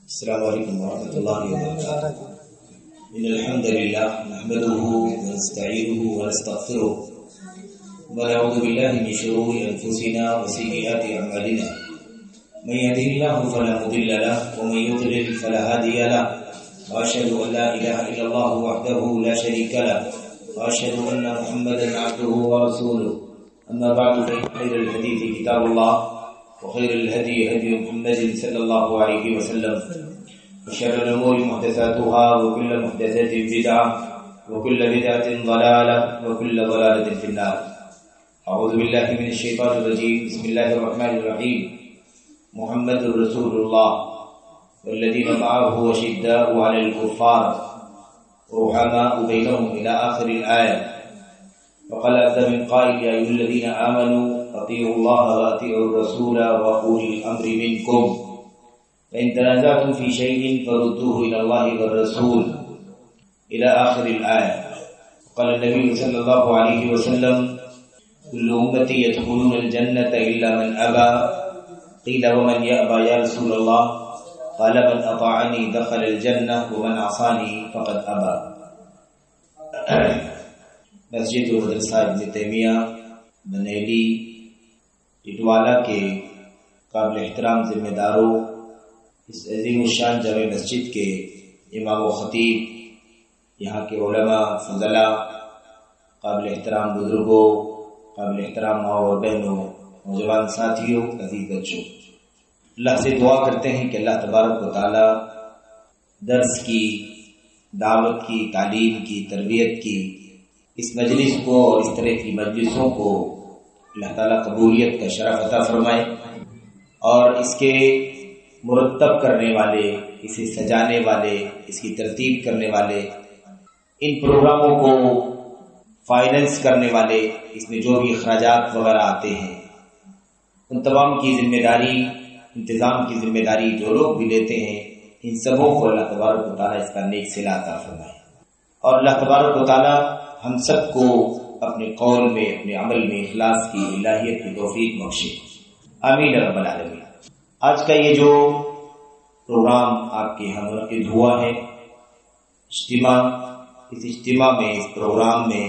السلام علیکم ورحمۃ اللہ وبرکاتہ. ان الحمد للہ نحمده ونستعینه ونستغفره ونعوذ باللہ من شرور انفسنا وسیئات اعمالنا. من يهده الله فلا مضل له ومن يضلل فلا هادي له. واشهد ان لا اله الا الله وحده لا شريك له واشهد ان محمدا عبده ورسوله. اما بعد فإن خير الحديث كتاب الله وخير الهدي هدي محمد صلى الله عليه وسلم وشر الأمور محدثاتها وكل محدثة بدعة وكل بدعة ضلالة وكل ضلالة في النار. أعوذ بالله من الشيطان الرجيم. بسم الله الرحمن الرحيم. محمد رسول الله والذين معه أشداء على الكفار رحماء بينهم إلى آخر الآية. وقال عز من قائل يا أيها الذين آمنوا اطيعوا الله واطيعوا الرسول واولي الامر منكم فان تنازعتم في شيء فردوه الى الله والرسول الى اخر الايه. قال النبي صلى الله عليه وسلم كل امتي يدخلون الجنه الا من ابى. قيل ومن يأبى يا رسول الله؟ قال من اطاعني دخل الجنه ومن عصاني فقد ابى. مسجد مدرسہ ابن تیمیہ بنیلی ٹٹوالہ کے قابل احترام ذمہ داروں، اس عظیم الشان جامع مسجد کے امام و خطیب، یہاں کے علماء فضلاء، قابل احترام بزرگوں، قابل احترام ماں اور بہنوں، نوجوان ساتھیوں، عزیز بچوں، اللہ سے دعا کرتے ہیں کہ اللہ تبارک و تعالی درس کی، دعوت کی، تعلیم کی، تربیت کی اس مجلس کو اور اس طرح کی مجلسوں کو اللہ تعالیٰ قبولیت کا شرف عطا فرمائے، اور اس کے مرتب کرنے والے، اسے سجانے والے، اس کی ترتیب کرنے والے، ان پروگراموں کو فائننس کرنے والے، اس میں جو بھی اخراجات وغیرہ آتے ہیں ان تمام کی ذمہ داری، انتظام کی ذمہ داری جو لوگ بھی لیتے ہیں، ان سبوں کو اللہ تبارک و تعالیٰ اس کا نیک صلہ عطا فرمائے، اور اللہ تبارک و تعالیٰ ہم سب کو اپنے قول میں، اپنے عمل میں اخلاص کی، الہیت کی توفیق بخشے، آمین رب العالمین. آج کا یہ جو پروگرام آپ کے یہاں منعقد ہوا ہے، اجتماع، اس اجتماع میں، اس پروگرام میں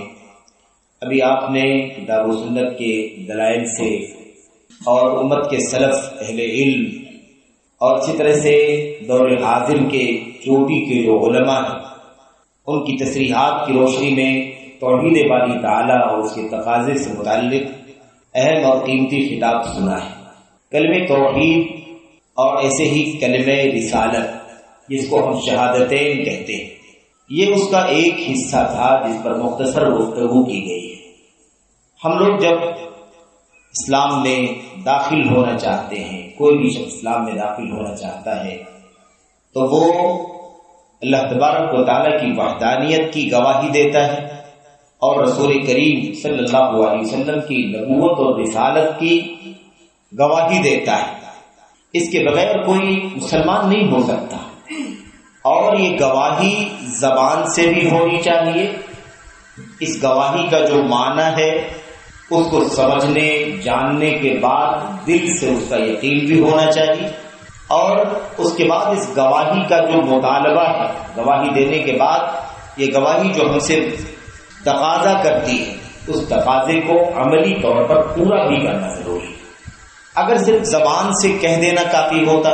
ابھی آپ نے کتاب و سنت کے دلائل سے اور امت کے سلف، اہل علم، اور اسی طرح سے دور حاضر کے چوٹی کے جو علماء ہیں ان کی تصریحات کی روشنی میں توحید باری تعالیٰ اور اس کے تقاضے سے متعلق اہم اور قیمتی خطاب سنا ہے. کلمہ توحید اور ایسے ہی کلمہ رسالت، جس کو ہم شہادتین کہتے ہیں، یہ اس کا ایک حصہ تھا جس پر مختصر گفتگو کی گئی ہے. ہم لوگ جب اسلام میں داخل ہونا چاہتے ہیں، کوئی بھی شخص اسلام میں داخل ہونا چاہتا ہے، تو وہ اللہ تبارک و تعالیٰ کی وحدانیت کی گواہی دیتا ہے اور رسول کریم صلی اللہ علیہ وسلم کی نبوت اور رسالت کی گواہی دیتا ہے. اس کے بغیر کوئی مسلمان نہیں ہو سکتا، اور یہ گواہی زبان سے بھی ہونی چاہیے. اس گواہی کا جو معنی ہے اس کو سمجھنے، جاننے کے بعد دل سے اس کا یقین بھی ہونا چاہیے، اور اس کے بعد اس گواہی کا جو مطالبہ ہے، گواہی دینے کے بعد یہ گواہی جو ہم سے تقاضا کرتی ہے، اس تقاضے کو عملی طور پر پورا بھی کرنا ضروری ہے. اگر صرف زبان سے کہہ دینا کافی ہوتا،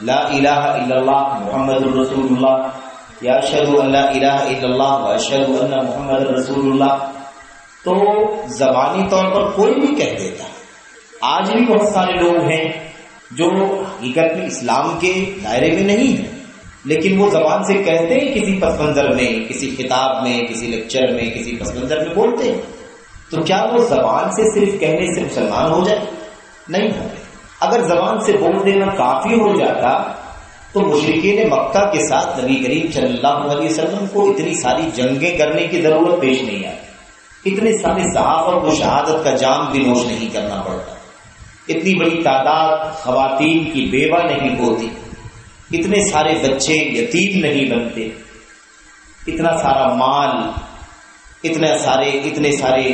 لا الہ الا اللہ محمد رسول اللہ، یا اشہد ان لا الہ الا اللہ و اشہد ان محمد رسول اللہ، تو زبانی طور پر کوئی بھی کہہ دیتا. آج بھی بہت سارے لوگ ہیں جو حقیقت میں اسلام کے دائرے میں نہیں ہیں، لیکن وہ زبان سے کہتے ہیں، کسی پس منظر میں، کسی خطاب میں، کسی لیکچر میں، کسی پس منظر میں بولتے ہیں. تو کیا وہ زبان سے صرف کہنے سے مسلمان ہو جائے؟ نہیں ہوتے. اگر زبان سے بول دینا کافی ہو جاتا تو مشرکین مکہ کے ساتھ نبی کریم صلی اللہ علیہ وسلم کو اتنی ساری جنگیں کرنے کی ضرورت پیش نہیں آتی، اتنے سارے صحابہ کو شہادت کا جام بھی نوش نہیں کرنا پڑتا، اتنی بڑی تعداد خواتین کی بیوہ نہیں ہوتی، اتنے سارے بچے یتیم نہیں بنتے، اتنا سارا مال، اتنے سارے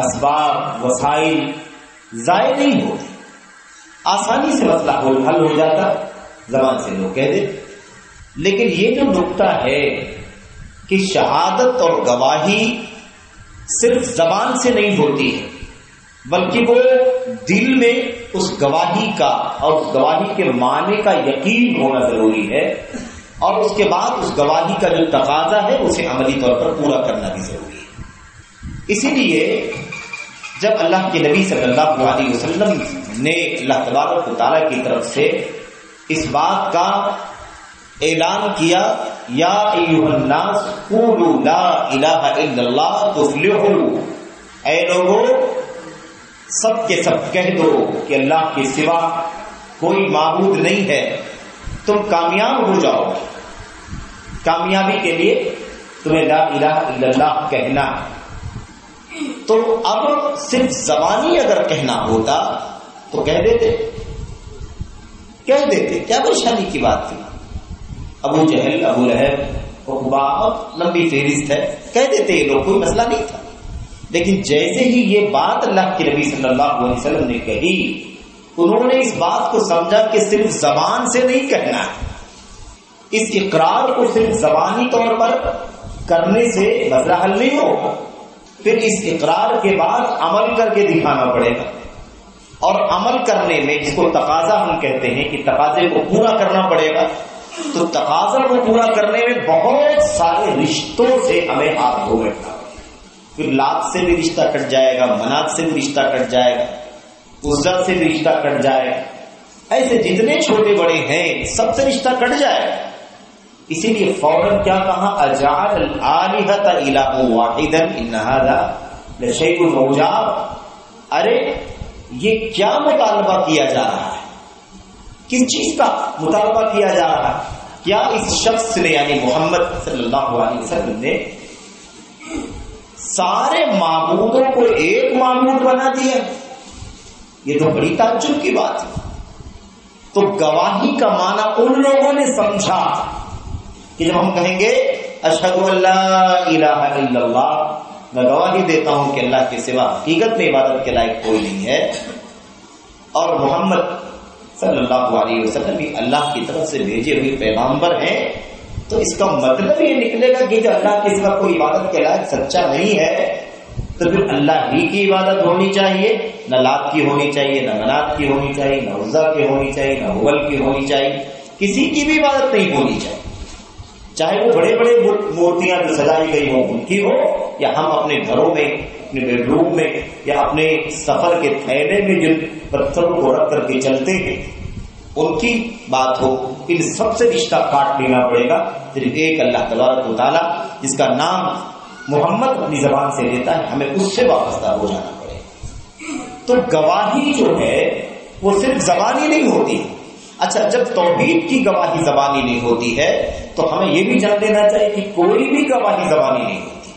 اسباب، وسائل ضائع نہیں ہوتے. آسانی سے مسئلہ حل ہو جاتا زبان سے لوگ کہہ دے. لیکن یہ جو نقطہ ہے کہ شہادت اور گواہی صرف زبان سے نہیں ہوتی ہے، بلکہ وہ دل میں اس گواہی کا اور اس گواہی کے معنی کا یقین ہونا ضروری ہے، اور اس کے بعد اس گواہی کا جو تقاضا ہے اسے عملی طور پر پورا کرنا بھی ضروری ہے. اسی لیے جب اللہ کے نبی صلی اللہ علیہ وسلم نے اللہ تبارک و تعالیٰ کی طرف سے اس بات کا اعلان کیا، یا ایھا الناس قولوا لا الہ الا اللہ تفلحوا، اے لوگوں سب کے سب کہہ دو کہ اللہ کے سوا کوئی معبود نہیں ہے، تم کامیاب ہو جاؤ. کامیابی کے لیے تمہیں لا الہ الا اللہ کہنا. تو اب صرف زبانی اگر کہنا ہوتا تو کہہ دیتے، کیا پریشانی کی بات تھی. ابو جہل، ابو لہب، عقبہ، لمبی فہرست ہے، کہہ دیتے یہ لوگ، کوئی مسئلہ نہیں تھا. لیکن جیسے ہی یہ بات اللہ کے نبی صلی اللہ علیہ وسلم نے کہی، انہوں نے اس بات کو سمجھا کہ صرف زبان سے نہیں کہنا ہے، اس اقرار کو صرف زبانی طور پر کرنے سے مسئلہ حل نہیں ہوگا. پھر اس اقرار کے بعد عمل کر کے دکھانا پڑے گا، اور عمل کرنے میں جس کو تقاضا ہم کہتے ہیں کہ تقاضے کو پورا کرنا پڑے گا، تو تقاضا کو پورا کرنے میں بہت سارے رشتوں سے ہمیں ہاتھ دھو بیٹھنا. پھر لات سے بھی رشتہ کٹ جائے گا، منات سے بھی رشتہ کٹ جائے گا، عزا سے بھی رشتہ کٹ جائے گا، ایسے جتنے چھوٹے بڑے ہیں سب سے رشتہ کٹ جائے گا. اسی لیے فوراً کیا کہا، اجعل الآلہۃ الہ واحدا ان ھذا لشیء عجاب. ارے یہ کیا مطالبہ کیا جا رہا ہے، کس چیز کا مطالبہ کیا جا رہا ہے؟ کیا اس شخص نے یعنی محمد صلی اللہ علیہ وسلم نے سارے معبودوں کو ایک معبود بنا دیا؟ یہ تو بڑی تعجب کی بات ہے. تو گواہی کا معنی ان لوگوں نے سمجھا کہ جب ہم کہیں گے اشہد ان لا الہ الا اللہ، میں گواہی دیتا ہوں کہ اللہ کے سوا حقیقت میں عبادت کے لائق کوئی نہیں ہے، اور محمد صلی اللہ علیہ وسلم بھی اللہ کی طرف سے بھیجے ہوئے پیغامبر ہیں، تو اس کا مطلب یہ نکلے گا کہ جو اللہ کے سوا کوئی عبادت کے لائق سچا نہیں ہے، تو پھر اللہ ہی کی عبادت ہونی چاہیے، نہ لات کی ہونی چاہیے، نہ منات کی ہونی چاہیے، نہ عزا کی ہونی چاہیے، نہ ہبل کی ہونی چاہیے، کسی کی بھی عبادت نہیں ہونی چاہیے. چاہے وہ بڑے بڑے مورتیاں جو سجائی گئی ہوں ان کی ہو، یا ہم اپنے گھروں میں، اپنے بیڈ روم میں، یا اپنے سفر کے تھیلے میں جن پتھروں کو رکھ کر کے چلتے ہیں ان کی بات ہو. ان سب سے رشتہ کاٹ لینا پڑے گا. صرف ایک اللہ تبارک و تعالیٰ جس کا نام محمد اپنی زبان سے لیتا ہے، ہمیں اس سے وابستہ ہو جانا پڑے گا. تو گواہی جو ہے وہ صرف زبانی نہیں ہوتی. اچھا، جب توحید کی گواہی زبانی نہیں ہوتی ہے تو ہمیں یہ بھی جان لینا چاہیے کہ کوئی بھی گواہی زبانی نہیں ہوتی.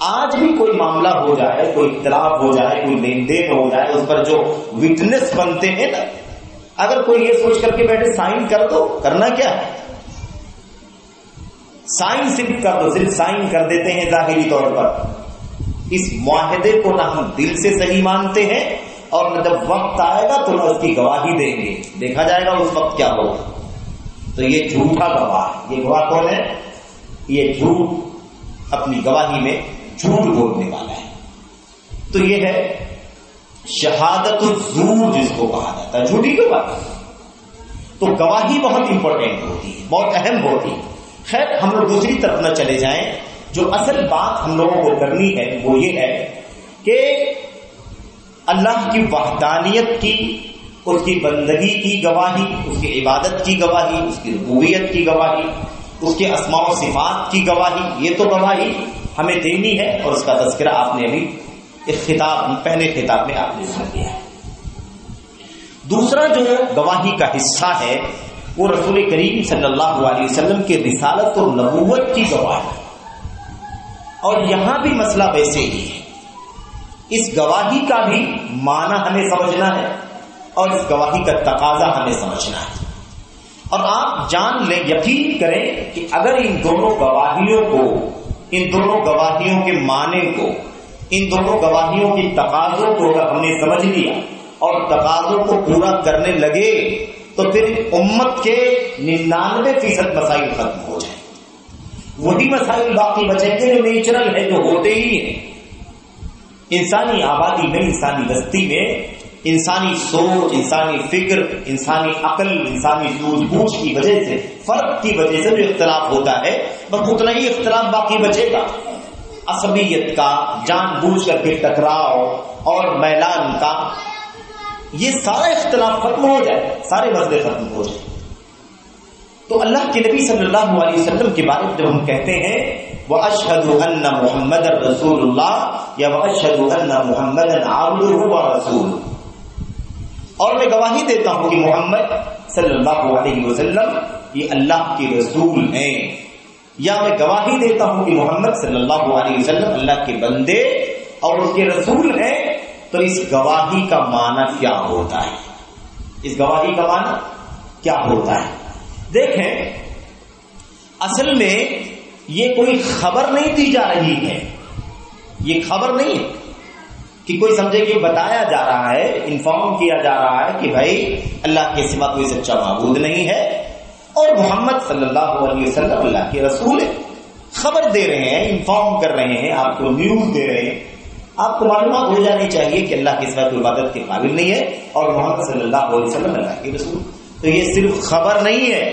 آج بھی کوئی معاملہ ہو جائے، کوئی اختلاف ہو جائے، کوئی لین دین ہو جائے، اس پر جو وٹنس بنتے ہیں نا، اگر کوئی یہ سوچ کر کے بیٹھے سائن کر دو، کرنا کیا ہے؟ سائن صرف کر دو، صرف سائن کر دیتے ہیں ظاہری طور پر. اس معاہدے کو نہ ہم دل سے صحیح مانتے ہیں، اور نہ جب وقت آئے گا تو نہ اس کی گواہی دیں گے. دیکھا جائے گا اس وقت کیا ہوگا. تو یہ جھوٹا گواہ ہے. یہ گواہ کون ہے؟ یہ جھوٹ اپنی گواہی میں جھوٹ بولنے والا ہے. تو یہ ہے شہادت الزور جس کو کہا جاتا ہے، جھوٹی گواہی. تو گواہی بہت امپورٹنٹ ہوتی ہے، بہت اہم ہوتی ہے. خیر ہم لوگ دوسری طرف نہ چلے جائیں. جو اصل بات ہم لوگوں کو کرنی ہے وہ یہ ہے کہ اللہ کی وحدانیت کی، اس کی بندگی کی گواہی، اس کی عبادت کی گواہی، اس کی ربوبیت کی گواہی، اس کے اسماء و صفات کی گواہی، یہ تو گواہی ہمیں دینی ہے. اور اس کا تذکرہ آپ نے ابھی اس پہلے خطاب میں آپ نے سن لیا ہے. دوسرا جو گواہی کا حصہ ہے وہ رسول کریم صلی اللہ علیہ وسلم کے رسالت اور نبوت کی گواہی. اور یہاں بھی مسئلہ ویسے ہی ہے. اس گواہی کا بھی معنی ہمیں سمجھنا ہے اور اس گواہی کا تقاضا ہمیں سمجھنا ہے. اور آپ جان لیں، یقین کریں کہ اگر ان دونوں گواہیوں کو، ان دونوں گواہیوں کے معنی کو، ان دونوں گواہیوں کی تقاضوں کو اگر ہم نے سمجھ لیا اور تقاضوں کو پورا کرنے لگے تو پھر امت کے 99% مسائل ختم ہو جائیں، وہی مسائل باقی بچیں گے جو نیچرل ہے، جو ہوتے ہی ہیں۔ انسانی آبادی میں، انسانی بستی میں، انسانی سوچ، انسانی فکر، انسانی عقل، انسانی سوجھ بوجھ کی وجہ سے، فرق کی وجہ سے جو اختلاف ہوتا ہے بس اتنا ہی اختلاف باقی بچے گا۔ عصبیت کا، جان بوجھ کر کے ٹکراؤ اور میلان کا، یہ سارا اختلاف ختم ہو جائے، سارے مسئلے ختم ہو جائے۔ تو اللہ کے نبی صلی اللہ علیہ وسلم کے بارے میں جب ہم کہتے ہیں وَأَشْهَدُ أَنَّ مُحَمَّدًا رَسُولُ اللَّهِ یا وَأَشْهَدُ أَنَّ مُحَمَّدًا عَبْدُهُ وَرَسُولُهُ، اور میں گواہی دیتا ہوں کہ محمد صلی اللہ علیہ وسلم یہ اللہ کے رسول ہیں، یا میں گواہی دیتا ہوں کہ محمد صلی اللہ علیہ وسلم اللہ کے بندے اور اس کے رسول ہیں، تو اس گواہی کا معنی کیا ہوتا ہے؟ اس گواہی کا معنی کیا ہوتا ہے؟ دیکھیں، اصل میں یہ کوئی خبر نہیں دی جا رہی ہے، یہ خبر نہیں ہے کہ کوئی سمجھے کہ بتایا جا رہا ہے، انفارم کیا جا رہا ہے کہ بھائی اللہ کے سوا کوئی سچا معبود نہیں ہے اور محمد صلی اللہ علیہ وسلم اللہ کے رسول ہے۔ خبر دے رہے ہیں، انفارم کر رہے ہیں، آپ کو نیوز دے رہے ہیں، آپ کو معلومات ہو جانی چاہیے کہ اللہ کے سوا کوئی عبادت کے قابل نہیں ہے اور محمد صلی اللہ علیہ وسلم اللہ کے رسول۔ تو یہ صرف خبر نہیں ہے،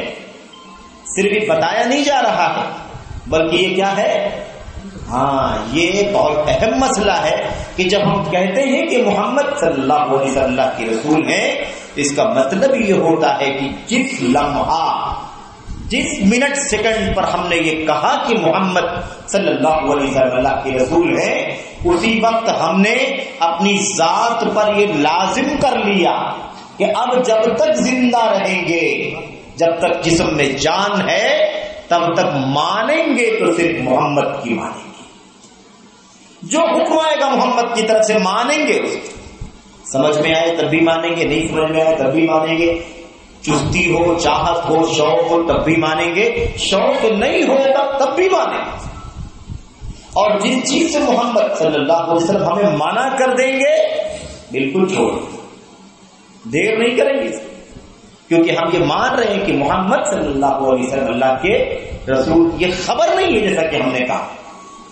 صرف یہ بتایا نہیں جا رہا ہے، بلکہ یہ کیا ہے؟ ہاں، یہ بہت اہم مسئلہ ہے کہ جب ہم کہتے ہیں کہ محمد صلی اللہ علیہ وسلم اللہ کے رسول ہیں، اس کا مطلب یہ ہوتا ہے کہ جس لمحہ، جس منٹ سیکنڈ پر ہم نے یہ کہا کہ محمد صلی اللہ علیہ وسلم اللہ کے رسول ہیں، اسی وقت ہم نے اپنی ذات پر یہ لازم کر لیا کہ اب جب تک زندہ رہیں گے، جب تک جسم میں جان ہے، تب تک مانیں گے تو صرف محمد کی مانیں گے، جو حکم آئے گا محمد کی طرف سے مانیں گے، سمجھ میں آئے تب بھی مانیں گے، نہیں سمجھ میں آئے تب بھی مانیں گے، چستی ہو، چاہت ہو، شوق ہو تب بھی مانیں گے، شوق نہیں ہو تب بھی مانیں گے۔ اور جس چیز سے محمد صلی اللہ علیہ وسلم ہمیں منع کر دیں گے بالکل چھوڑ دیر نہیں کریں گے، کیونکہ ہم یہ مان رہے ہیں کہ محمد صلی اللہ علیہ وسلم اللہ کے رسول۔ یہ خبر نہیں ہے، جیسا کہ ہم نے کہا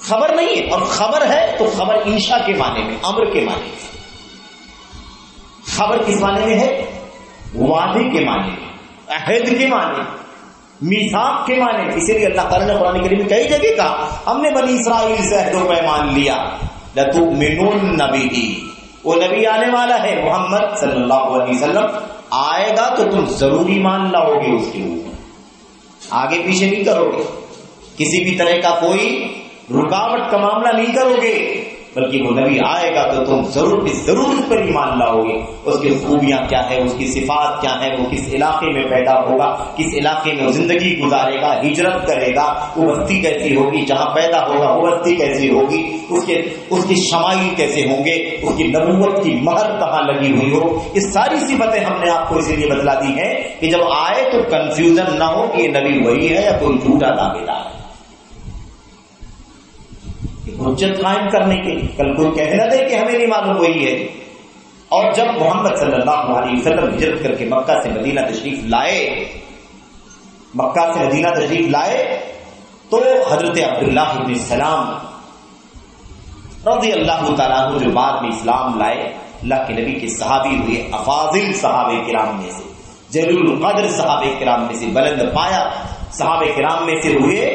خبر نہیں ہے، اور خبر ہے تو خبر انشاء کے معنی میں، امر کے معنی میں۔ خبر کس معنی میں ہے؟ وعدے کے معنی میں، عہد کے معنی میں، میثاق کے معنی میں۔ اسی لیے اللہ تعالیٰ نے قرآن کریم میں کئی جگہ کہا ہم نے بنی اسرائیل سے عہد و پیمان لیا، لَتُؤْمِنُنَّ بِهِ، وہ نبی آنے والا ہے محمد صلی اللہ علیہ وسلم، آئے گا تو تم ضروری مان لاؤ گے اس کے اوپر، آگے پیچھے نہیں کرو گے، کسی بھی طرح کا کوئی رکاوٹ کا معاملہ نہیں کرو گے، بلکہ وہ نبی آئے گا تو تم ضرور اس پر ایمان لاؤ گے، اس کی خوبیاں کیا ہے، اس کی صفات کیا ہے، وہ کس علاقے میں پیدا ہوگا، کس علاقے میں زندگی گزارے گا، ہجرت کرے گا، وہ بستی کیسی ہوگی، جہاں پیدا ہوگا وہ بستی کیسی ہوگی، اس کے شمائل کیسے ہوں گے، اس کی نبوت کی مہر کہاں لگی ہوئی ہو، یہ ساری صفتیں ہم نے آپ کو اسی لیے بتلا دی ہیں کہ جب آئے تو کنفیوژن نہ ہو کہ یہ نبی وہی ہے یا کوئی جھوٹا دعویدار ہے۔ حجت قائم کرنے کے لیے کل کوئی کہہ نہ دے کہ ہمیں نہیں معلوم وہی ہے۔ اور جب محمد صلی اللہ علیہ وسلم ہجرت کر کے مکہ سے مدینہ تشریف لائے تو حضرت عبداللہ بن سلام رضی اللہ تعالیٰ عنہ جو بعد میں اسلام لائے، اللہ کے نبی کے صحابی ہوئے، افاضل صحابہ کرام میں سے، جلیل القدر صحابہ کرام میں سے، بلند پایا صحابہ کرام میں سے ہوئے۔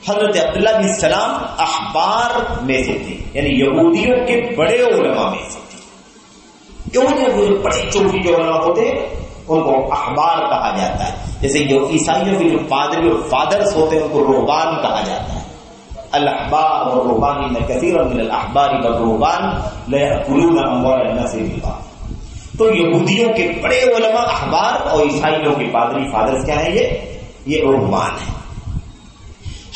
حضرت عبداللہ بن سلام احبار میں سے تھے، یعنی یہودیوں کے بڑے علماء میں سے تھے۔ یہودیوں کے بڑے چوٹی جو علماء ہوتے ہیں ان کو احبار کہا جاتا ہے، جیسے عیسائیوں کے جو پادری اور فادرز ہوتے ہیں ان کو رہبان کہا جاتا ہے۔ الاحبار والرہبان ان کثیرا من الاحبار والرہبان لا یأکلون اموال الناس بالباطل۔ تو یہودیوں کے بڑے علماء احبار اور عیسائیوں کے پادری فادرز کیا ہیں؟ یہ رہبان ہیں۔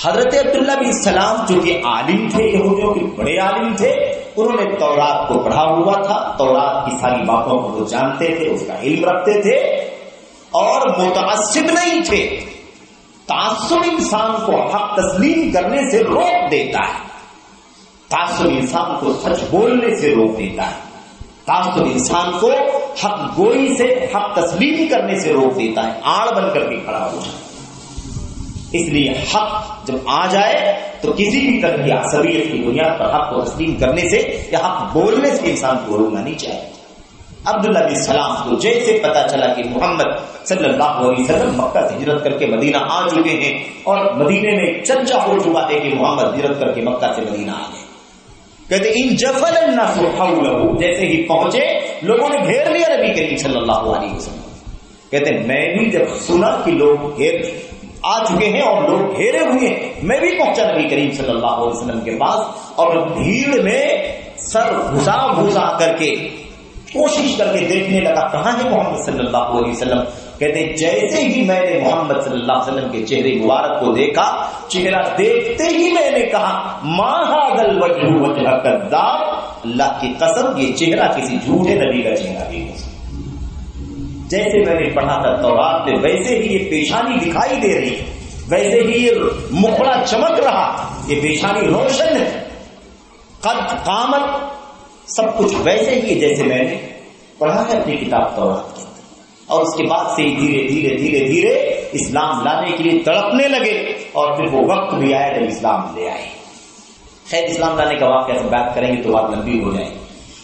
حضرت عبداللہ بن سلام جو کہ عالم تھے، یہودیوں کے بڑے عالم تھے، انہوں نے تورات کو پڑھا ہوا تھا، تورات کی ساری باتوں کو وہ جانتے تھے، اس کا علم رکھتے تھے اور متعصب نہیں تھے۔ تعصب انسان کو حق تسلیم کرنے سے روک دیتا ہے، تعصب انسان کو سچ بولنے سے روک دیتا ہے، تعصب انسان کو حق گوئی سے، حق تسلیم کرنے سے روک دیتا ہے، آڑ بن کر کے کھڑا ہو جائے۔ اس لیے حق جب آ جائے تو کسی بھی طرح کی عصبیت کی بنیاد پر حق کو تسلیم کرنے سے یا حق بولنے سے انسان کو روکنا نہیں چاہیے۔ عبداللہ بن سلام کو جیسے پتا چلا کہ محمد صلی اللہ علیہ وسلم مکہ سے ہجرت کر کے مدینہ آ چکے ہیں اور مدینے میں چرچا ہو چکا ہے کہ محمد ہجرت کر کے مکہ سے مدینہ آ گئے، کہتے ان جفل الناس حولہ، جیسے ہی پہنچے لوگوں نے گھیر لیا نبی کریم صلی اللہ علیہ وسلم۔ کہتے میں بھی جب سنا کہ لوگ آ چکے ہیں اور لوگ گھیرے ہوئے ہیں، میں بھی پہنچا نبی کریم صلی اللہ علیہ وسلم کے پاس اور بھیڑ میں سر گھسا گھسا کر کے کوشش کر کے دیکھنے لگا کہاں ہے محمد صلی اللہ علیہ وسلم۔ کہتے جیسے ہی میں نے محمد صلی اللہ علیہ وسلم کے چہرے مبارک کو دیکھا، چہرہ دیکھتے ہی میں نے کہا ما ھذا الوجہ وجہ کذاب، اللہ کی قسم یہ چہرہ کسی جھوٹے نبی کا چہرہ بھی ہو۔ جیسے میں نے پڑھا تھا تورات میں ویسے ہی یہ پیشانی دکھائی دے رہی، ویسے ہی یہ مکھڑا چمک رہا، یہ پیشانی روشن ہے، قد قامت، سب کچھ ویسے ہی جیسے میں نے پڑھا ہے اپنی کتاب تورات کے اندر۔ اور اس کے بعد سے دھیرے دھیرے دھیرے دھیرے اسلام لانے کے لیے تڑپنے لگے اور پھر وہ وقت بھی آیا جب اسلام لے آئے۔ خیر اسلام لانے کا واقعہ سے بات کریں گے تو بات لمبی ہو جائے گی۔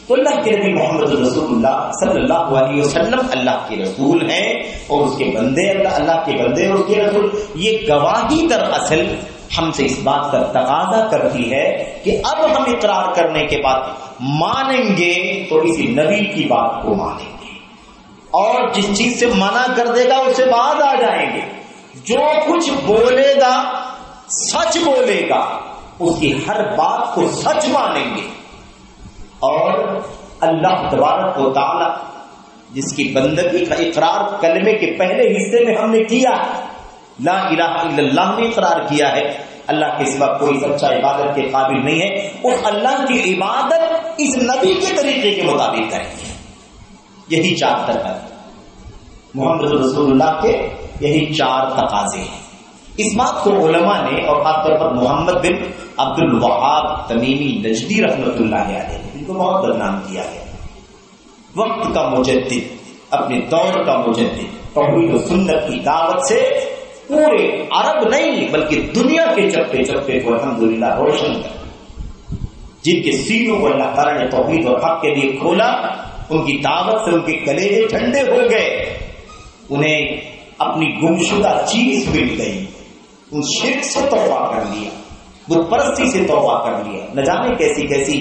تو اللہ کے نبی محمد رسول اللہ صلی اللہ علیہ وسلم اللہ کے رسول ہیں اور اس کے بندے، اللہ کے بندے اور اس کے رسول۔ یہ گواہی دراصل ہم سے اس بات کا تقاضا کرتی ہے کہ اب ہم اقرار کرنے کے بعد مانیں گے تو اسی نبی کی بات کو مانیں گے، اور جس چیز سے منع کر دے گا اس سے بعد آ جائیں گے۔ جو کچھ بولے گا سچ بولے گا، اس کی ہر بات کو سچ مانیں گے۔ اور اللہ تبارک و تعالی جس کی بندگی کا اقرار کلمے کے پہلے حصے میں ہم نے کیا، لا الہ الا اللہ نے اقرار کیا ہے، اللہ کے سوا کوئی سچا عبادت کے قابل نہیں ہے، اور اللہ کی عبادت اس نبی کے طریقے کے مطابق کریں گے۔ یہی چار تقاضے محمد رسول اللہ کے، یہی چار تقاضے ہیں۔ اس بات کو علماء نے اور خاص طور پر محمد بن عبد الوہاب تمیمی نجدی رحمۃ اللہ علیہ ان کو بہت بدنام کیا گیا۔ وقت کا مجدد، اپنے دور کا مجدد، توحید و سنت کی دعوت سے پورے عرب نہیں بلکہ دنیا کے چپے چپے کو الحمدللہ روشن کر، جن کے سینوں کو اللہ تعالیٰ نے توحید اور حق کے لیے کھولا، ان کی دعوت سے ان کے کلیجے ٹھنڈے ہو گئے، انہیں اپنی گمشدہ چیز مل گئی، ان شرک سے توبہ کر لیا، بت پرستی سے توبہ کر لیا، نہ جانے کیسی کیسی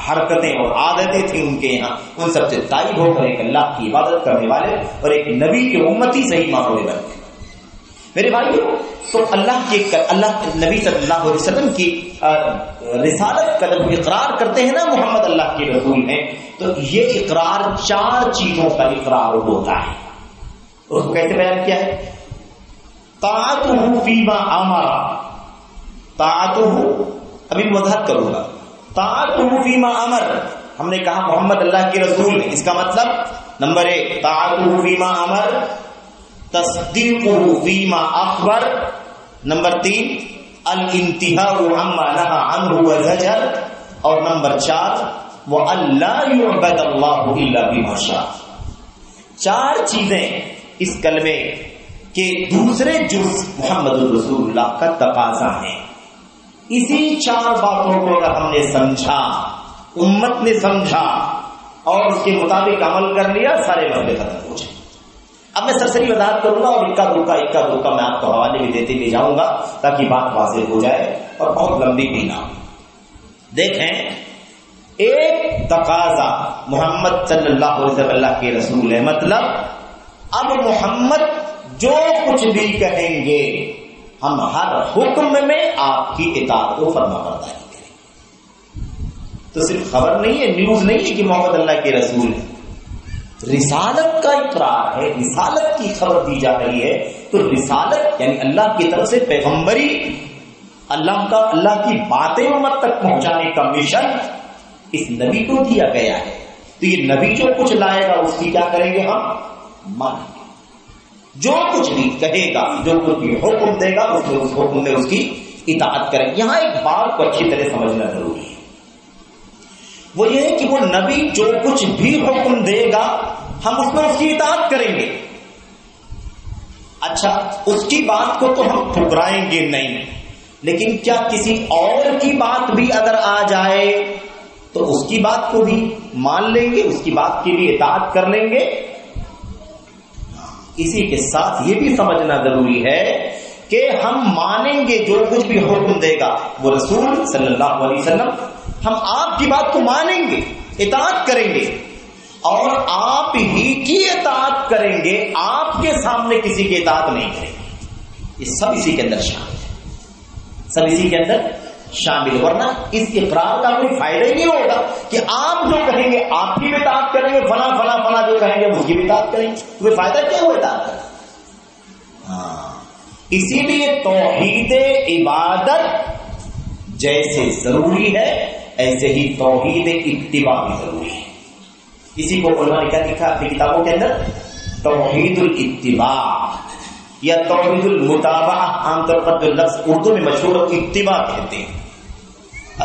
حرکتیں اور عادتیں تھیں ان کے یہاں، ان سب سے تائب ہو کر ایک اللہ کی عبادت کرنے والے اور ایک نبی کے امتی صحیح معنوں میں بن گئے۔ میرے بھائیو، تو اللہ نبی صلی اللہ علیہ وسلم کی رسالت کا جب اقرار کرتے ہیں نا محمد اللہ کے رسول ہیں، تو یہ اقرار چار چیزوں کا اقرار ہوتا ہے۔ اس کو کیسے بیان کیا ہے؟ طاعتہ فیما امر، طاعتہ، ابھی وضاحت کروں گا، طاعتہ فیما امر، ہم نے کہا محمد اللہ کے رسول ہیں، اس کا مطلب نمبر 1 طاعتہ فیما امر، تصدیقہ فیما اخبر، نمبر 3 الانتہاء عما نہى عنہ وزجر، اور نمبر 4 وَأَلَّا يُعْبَدَ اللَّهُ إِلَّا بِمَا شَاءَ۔ چار چیزیں اس کلمے کے دوسرے جز محمد الرسول اللہ کا تقاضا ہے۔ اسی چار باتوں کو اگر ہم نے سمجھا، امت نے سمجھا اور اس کے مطابق عمل کر لیا، سارے مسئلے ختم ہو جائیں۔ اب میں سرسری وضاحت کروں گا اور اکا دکا میں آپ کو حوالے بھی دیتے بھی جاؤں گا تاکہ بات واضح ہو جائے اور بہت لمبی بھی نہ ہو۔ دیکھیں، ایک تقاضا محمد صلی اللہ علیہ وسلم اللہ کے رسول ہے، مطلب اب محمد جو کچھ بھی کہیں گے ہم ہر حکم میں آپ کی اطاعت و فرما برداری کریں گے۔ تو صرف خبر نہیں ہے، نیوز نہیں ہے کہ محمد اللہ کے رسول ہے، رسالت کا اقرار ہے، رسالت کی خبر دی جا رہی ہے۔ تو رسالت یعنی اللہ کی طرف سے پیغمبری، اللہ کی باتیں امت تک پہنچانے کا مشن اس نبی کو دیا گیا ہے۔ تو یہ نبی جو کچھ لائے گا اس کی کیا کریں گے؟ ہم مانیں گے۔ جو کچھ بھی کہے گا، جو کچھ بھی حکم دے گا، اس حکم میں اس کی اطاعت کریں۔ یہاں ایک بات کو اچھی طرح سمجھنا ضروری ہے۔ وہ یہ ہے کہ وہ نبی جو کچھ بھی حکم دے گا ہم اس میں اس کی اطاعت کریں گے. اچھا اس کی بات کو تو ہم ٹھکرائیں گے نہیں، لیکن کیا کسی اور کی بات بھی اگر آ جائے تو اس کی بات کو بھی مان لیں گے، اس کی بات کی بھی اطاعت کر لیں گے؟ اسی کے ساتھ یہ بھی سمجھنا ضروری ہے کہ ہم مانیں گے جو کچھ بھی حکم دے گا وہ رسول صلی اللہ علیہ وسلم، ہم آپ کی بات کو مانیں گے، اطاعت کریں گے اور آپ ہی کی اطاعت کریں گے، آپ کے سامنے کسی کی اطاعت نہیں کریں گے. یہ سب اسی کے اندر شامل ہے، سب اسی کے اندر شامل. ورنہ اس اقرار کا کوئی فائدہ ہی نہیں ہوگا کہ آپ جو کہیں گے آپ کی بھی اطاعت کریں گے، فلاں فلاں فلاں جو کہیں گے اس کی بھی اطاعت کریں گے، کوئی فائدہ کیا ہوا اطاعت کریں؟ اسی لیے توحید عبادت جیسے ضروری ہے ایسے ہی توحید اتباع بھی ضروری ہے. اسی کو علماء نے کیا لکھا اپنی کتابوں کے اندر؟ توحید الاتباع یا توحید المتابعہ. عام طور پر جو لفظ اردو میں مشہور ہے اتباع کہتے ہیں،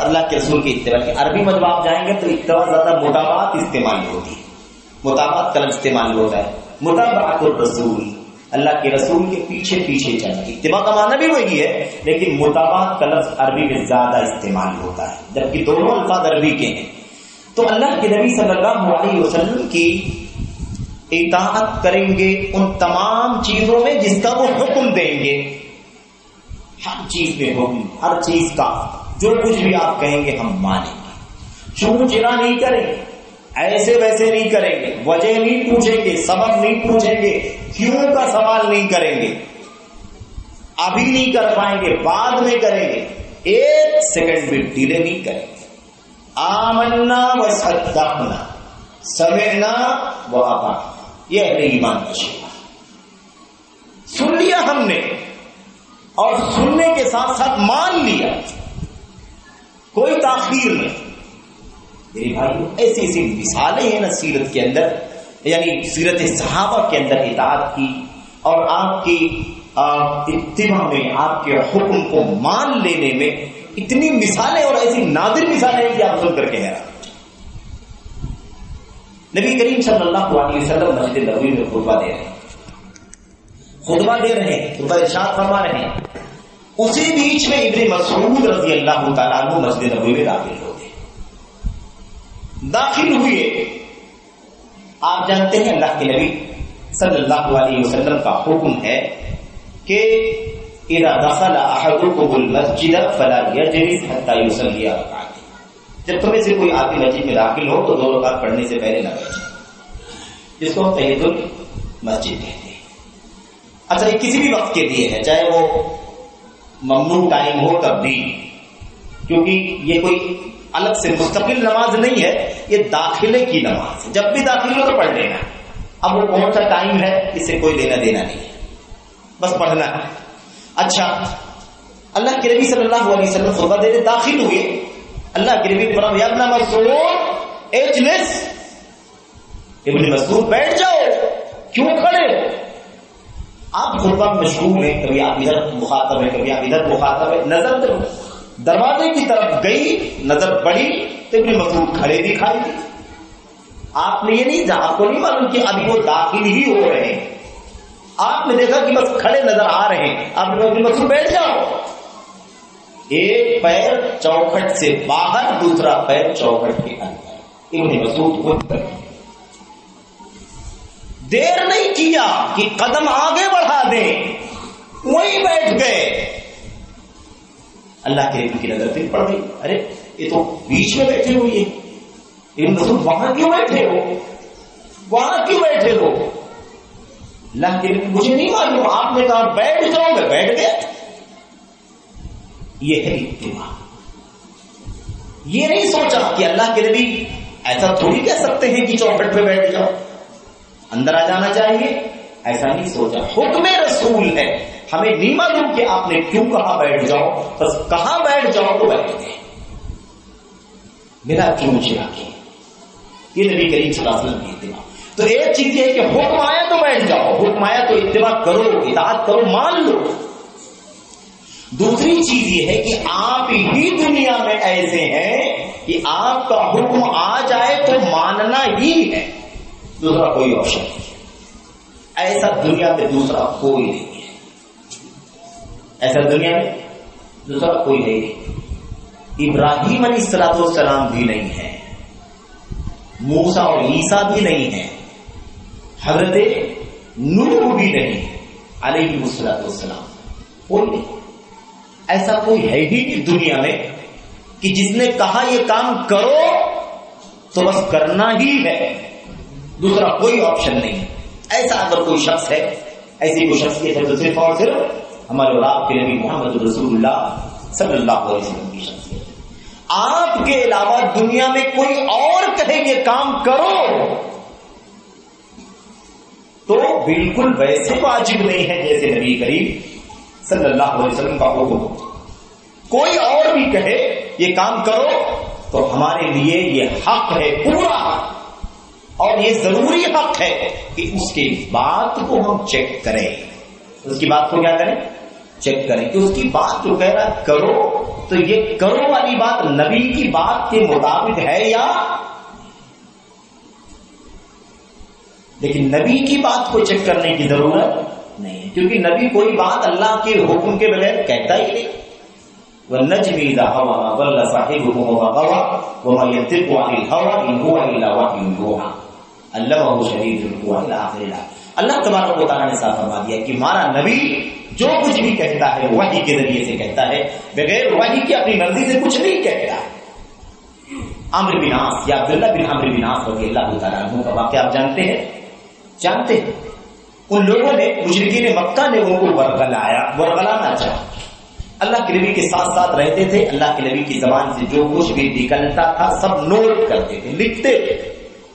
اللہ کے رسول کی اتباع. عربی میں جب آپ جائیں گے تو اتباع زیادہ متابعت استعمال ہوتی ہے، متابعت کا لفظ استعمال ہوتا ہے. متابعت الرسول، اللہ کے رسول کے پیچھے پیچھے چلنا. اتباع کا معنی بھی وہی ہے لیکن متابعت کا لفظ عربی میں زیادہ استعمال ہوتا ہے، جبکہ دونوں الفاظ عربی کے ہیں. تو اللہ کے نبی صلی اللہ علیہ وسلم کی اطاعت کریں گے ان تمام چیزوں میں جس کا وہ حکم دیں گے. ہر چیز میں حکم، ہر چیز کا جو کچھ بھی آپ کہیں گے ہم مانیں گے. چون چرا نہیں کریں گے، ایسے ویسے نہیں کریں گے، وجہ نہیں پوچھیں گے، سبب نہیں پوچھیں گے، کیوں کا سوال نہیں کریں گے، ابھی نہیں کر پائیں گے بعد میں کریں گے، ایک سیکنڈ بھی ڈیلے نہیں کریں گے. آمنا و صدقنا سمعنا و اطعنا، یہ اہل ایمان کا شعار. سن لیا ہم نے اور سننے کے ساتھ ساتھ مان لیا، کوئی تاخیر نہیں. میرے بھائی ایسی ایسی مثالیں ہیں نا سیرت کے اندر، یعنی سیرت صحابہ کے اندر اطاعت کی اور آپ کی اتباع میں، آپ کے حکم کو مان لینے میں اتنی مثالیں اور ایسی نادر مثالیں ہیں کہ آپ سن کر کے حیران. نبی کریم صلی اللہ علیہ وسلم مسجد نبوی میں خطبہ دے رہے ہیں، خطبہ ارشاد فرما رہے ہیں. اسی بیچ میں ابن مسعود رضی اللہ تعالیٰ عنہ مسجد نبوی میں داخل ہوئے. آپ جانتے ہیں اللہ کے نبی صلی اللہ علیہ وسلم کا حکم ہے کہ اذا دخل احدكم المسجد فلا يجلس حتى يصلي ركعتين. جب تمہیں سے کوئی آدمی مسجد میں داخل ہو تو 2 رکعت پڑھنے سے پہلے نہ بیٹھے، جس کو تحیۃ المسجد کہتے ہیں. اچھا یہ کسی بھی وقت کے لیے ہے، چاہے وہ ممنوع ٹائم ہو تب بھی، کیونکہ یہ کوئی الگ سے مستقل نماز نہیں ہے، یہ داخلے کی نماز ہے. جب بھی داخل ہو تو پڑھ لینا. اب وہ کون سا ٹائم ہے اس سے کوئی لینا دینا نہیں ہے، بس پڑھنا ہے. اچھا اللہ کے نبی صلی اللہ علیہ وسلم خطبہ دینے داخل ہوئے. اللہ کے نبی نے فرمایا یا ابن مسعود اجلس، ابن مسعود بیٹھ جاؤ، کیوں کھڑے ہو؟ آپ خطبہ مشغول ہیں، کبھی آپ ادھر مخاطب ہیں، کبھی آپ ادھر مخاطب ہیں. نظر دروازے کی طرف گئی، نظر پڑی تو ابن مسعود کھڑے دکھائی دی. آپ نے یہ نہیں، آپ کو نہیں معلوم کہ ابھی وہ داخل ہی ہو رہے ہیں، آپ نے دیکھا کہ بس کھڑے نظر آ رہے ہیں. آپ نے ابن مسعود بیٹھ جاؤ. ایک پیر چوکھٹ سے باہر، دوسرا پیر چوکھٹ کے اندر. ابن مسعود خود کر دیر نہیں کیا کہ قدم آگے بڑھا دیں، وہیں بیٹھ گئے. اللہ کے نبی کی نظر پھر پڑ گئی، ارے یہ تو بیچ میں بیٹھے ہوئے ہیں. ابن مسعود وہاں کیوں بیٹھے ہو، وہاں کیوں بیٹھے ہو؟ اللہ کے نبی مجھے نہیں معلوم، آپ نے کہا بیٹھ جاؤ، میں بیٹھ گیا. یہ ہے اتباع. یہ نہیں سوچا کہ اللہ کے نبی ایسا تھوڑی کہہ سکتے ہیں کہ چوکھٹ پہ بیٹھ جاؤ، اندر آ جانا چاہیے، ایسا نہیں سوچا. حکم رسول ہے، ہمیں نہیں معلوم کہ آپ نے کیوں کہا بیٹھ جاؤ، بس کہاں بیٹھ جاؤ تو بیٹھ گئے بنا کیوں چرا کے. یہ نبی کریم صلی اللہ علیہ وسلم کی اتباع. تو ایک چیز یہ ہے کہ حکم آیا تو بیٹھ جاؤ، حکم آیا تو اتباع کرو، اطاعت کرو، مان لو. دوسری چیز یہ ہے کہ آپ ہی دنیا میں ایسے ہیں کہ آپ کا حکم آ جائے تو ماننا ہی ہے، دوسرا کوئی آپشن نہیں ہے۔ ایسا دنیا میں دوسرا کوئی نہیں ہے، ایسا دنیا میں دوسرا کوئی ہے نہیں۔ ابراہیم علیہ السلام بھی نہیں ہے، موسیٰ اور عیسیٰ بھی نہیں ہے، حضرت نوح بھی نہیں علیہ السلام، کوئی نہیں۔ ایسا کوئی ہے ہی نہیں دنیا میں کہ جس نے کہا یہ کام کرو تو بس کرنا ہی ہے، دوسرا کوئی آپشن نہیں ہے۔ ایسا اگر کوئی شخص ہے، ایسی کوئی شخصیت ہے تو صرف اور صرف ہمارے اور آپ کے نبی محمد رسول اللہ صلی اللہ علیہ وسلم کی شخصیت ہے۔ آپ کے علاوہ دنیا میں کوئی اور کہے یہ کام کرو تو بالکل ویسے واجب نہیں ہے جیسے نبی کریم صلی اللہ علیہ وسلم کا حکم۔ کوئی اور بھی کہے یہ کام کرو تو ہمارے لیے یہ حق ہے پورا، اور یہ ضروری حق ہے کہ اس کی بات کو ہم چیک کریں، اس کی بات کو کیا کریں؟ چیک کریں کہ اس کی بات جو کہہ رہا کرو تو یہ کرو والی بات نبی کی بات کے مطابق ہے یا، لیکن نبی کی بات کو چیک کرنے کی ضرورت نہیں ہے، کیونکہ نبی کوئی بات اللہ کے حکم کے بغیر کہتا ہی نہیں۔ وَالنَّجْمِ إِذَا هَوَىٰ مَا ضَلَّ صَاحِبُكُمْ وَمَا غَوَىٰ وَمَا يَنطِقُ عَنِ الْهَوَىٰ إِنْ هُوَ إِلَّا وَحْيٌ يُوحَىٰ عَلَّمَهُ شَدِيدُ الْقُوَىٰ إِلَىٰ آخِرِ الْآيَةِ۔ اللہ تبارک و تعالیٰ نے صاف فرما دیا کہ ہمارا نبی جو کچھ بھی کہتا ہے وحی کے ذریعے سے کہتا ہے، بغیر وحی کی اپنی مرضی سے کچھ نہیں کہتا ہے۔ عمرو بن عاص یا عبداللہ بن عمرو بن عاص رضی اللہ تعالیٰ عنہ کا واقعہ آپ جانتے ہیں؟ جانتے ہیں ان لوگوں نے، مشرکین مکہ نے ان کو ورغلانا چاہا۔ اللہ کے نبی کے ساتھ ساتھ رہتے تھے، اللہ کے نبی کی زبان سے جو کچھ بھی نکلتا تھا سب نوٹ کرتے تھے، لکھتے تھے،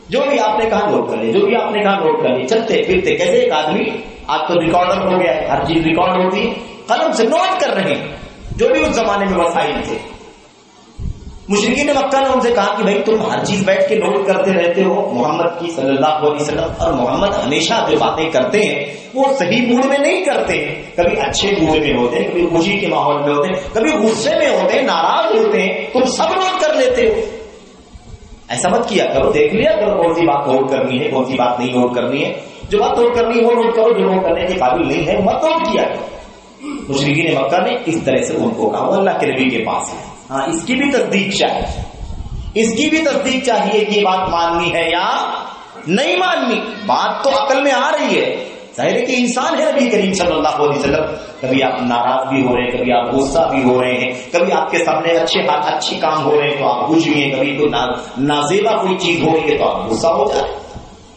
جو بھی آپ نے کہا نوٹ کر لے، جو بھی آپ نے کہا نوٹ کر لے، چلتے پھرتے کیسے ایک آدمی، آج تو ریکارڈر ہو گیا ہے، ہر چیز ریکارڈ ہوتی ہے، قلم سے نوٹ کر رہے ہیں جو بھی اس زمانے میں وسائل تھے۔ مشرکین مکہ نے ان سے کہا کہ بھائی تم ہر چیز بیٹھ کے نوٹ کرتے رہتے ہو محمد کی صلی اللہ علیہ وسلم، اور محمد ہمیشہ جو باتیں کرتے ہیں وہ صحیح موڈ میں نہیں کرتے ہیں، کبھی اچھے موڈ میں ہوتے ہیں، کبھی خوشی کے ماحول میں ہوتے ہیں، کبھی غصے میں ہوتے ہیں، ناراض ہوتے ہیں، تم سب نوٹ کر لیتے ہو۔ ایسا مت کیا کرو، دیکھ لیا کرو کون سی بات نوٹ کرنی ہے، کون سی بات نہیں نوٹ کرنی ہے، جو بات نوٹ کرنی ہے وہ نوٹ کرو، جو نوٹ کرنے کے قابل نہیں ہے مت نوٹ کیا کرو۔ مشرکین مکہ نے اس طرح سے ان کو کہا وہ اللہ کے نبی کے پاس ہے، ہاں اس کی بھی تصدیق چاہیے، اس کی بھی تصدیق چاہیے کہ یہ بات ماننی ہے یا نہیں ماننی۔ بات تو عقل میں آ رہی ہے، ظاہر ہے کہ انسان ہے نبی کریم صلی اللہ علیہ وسلم، کبھی آپ ناراض بھی ہو رہے ہیں، کبھی آپ غصہ بھی ہو رہے ہیں، کبھی آپ کے سامنے اچھے کام ہو رہے ہیں تو آپ خوش ہوئے ہیں، کبھی کوئی نازیبا کوئی چیز ہو رہی ہے تو آپ غصہ ہو جا رہے ہیں،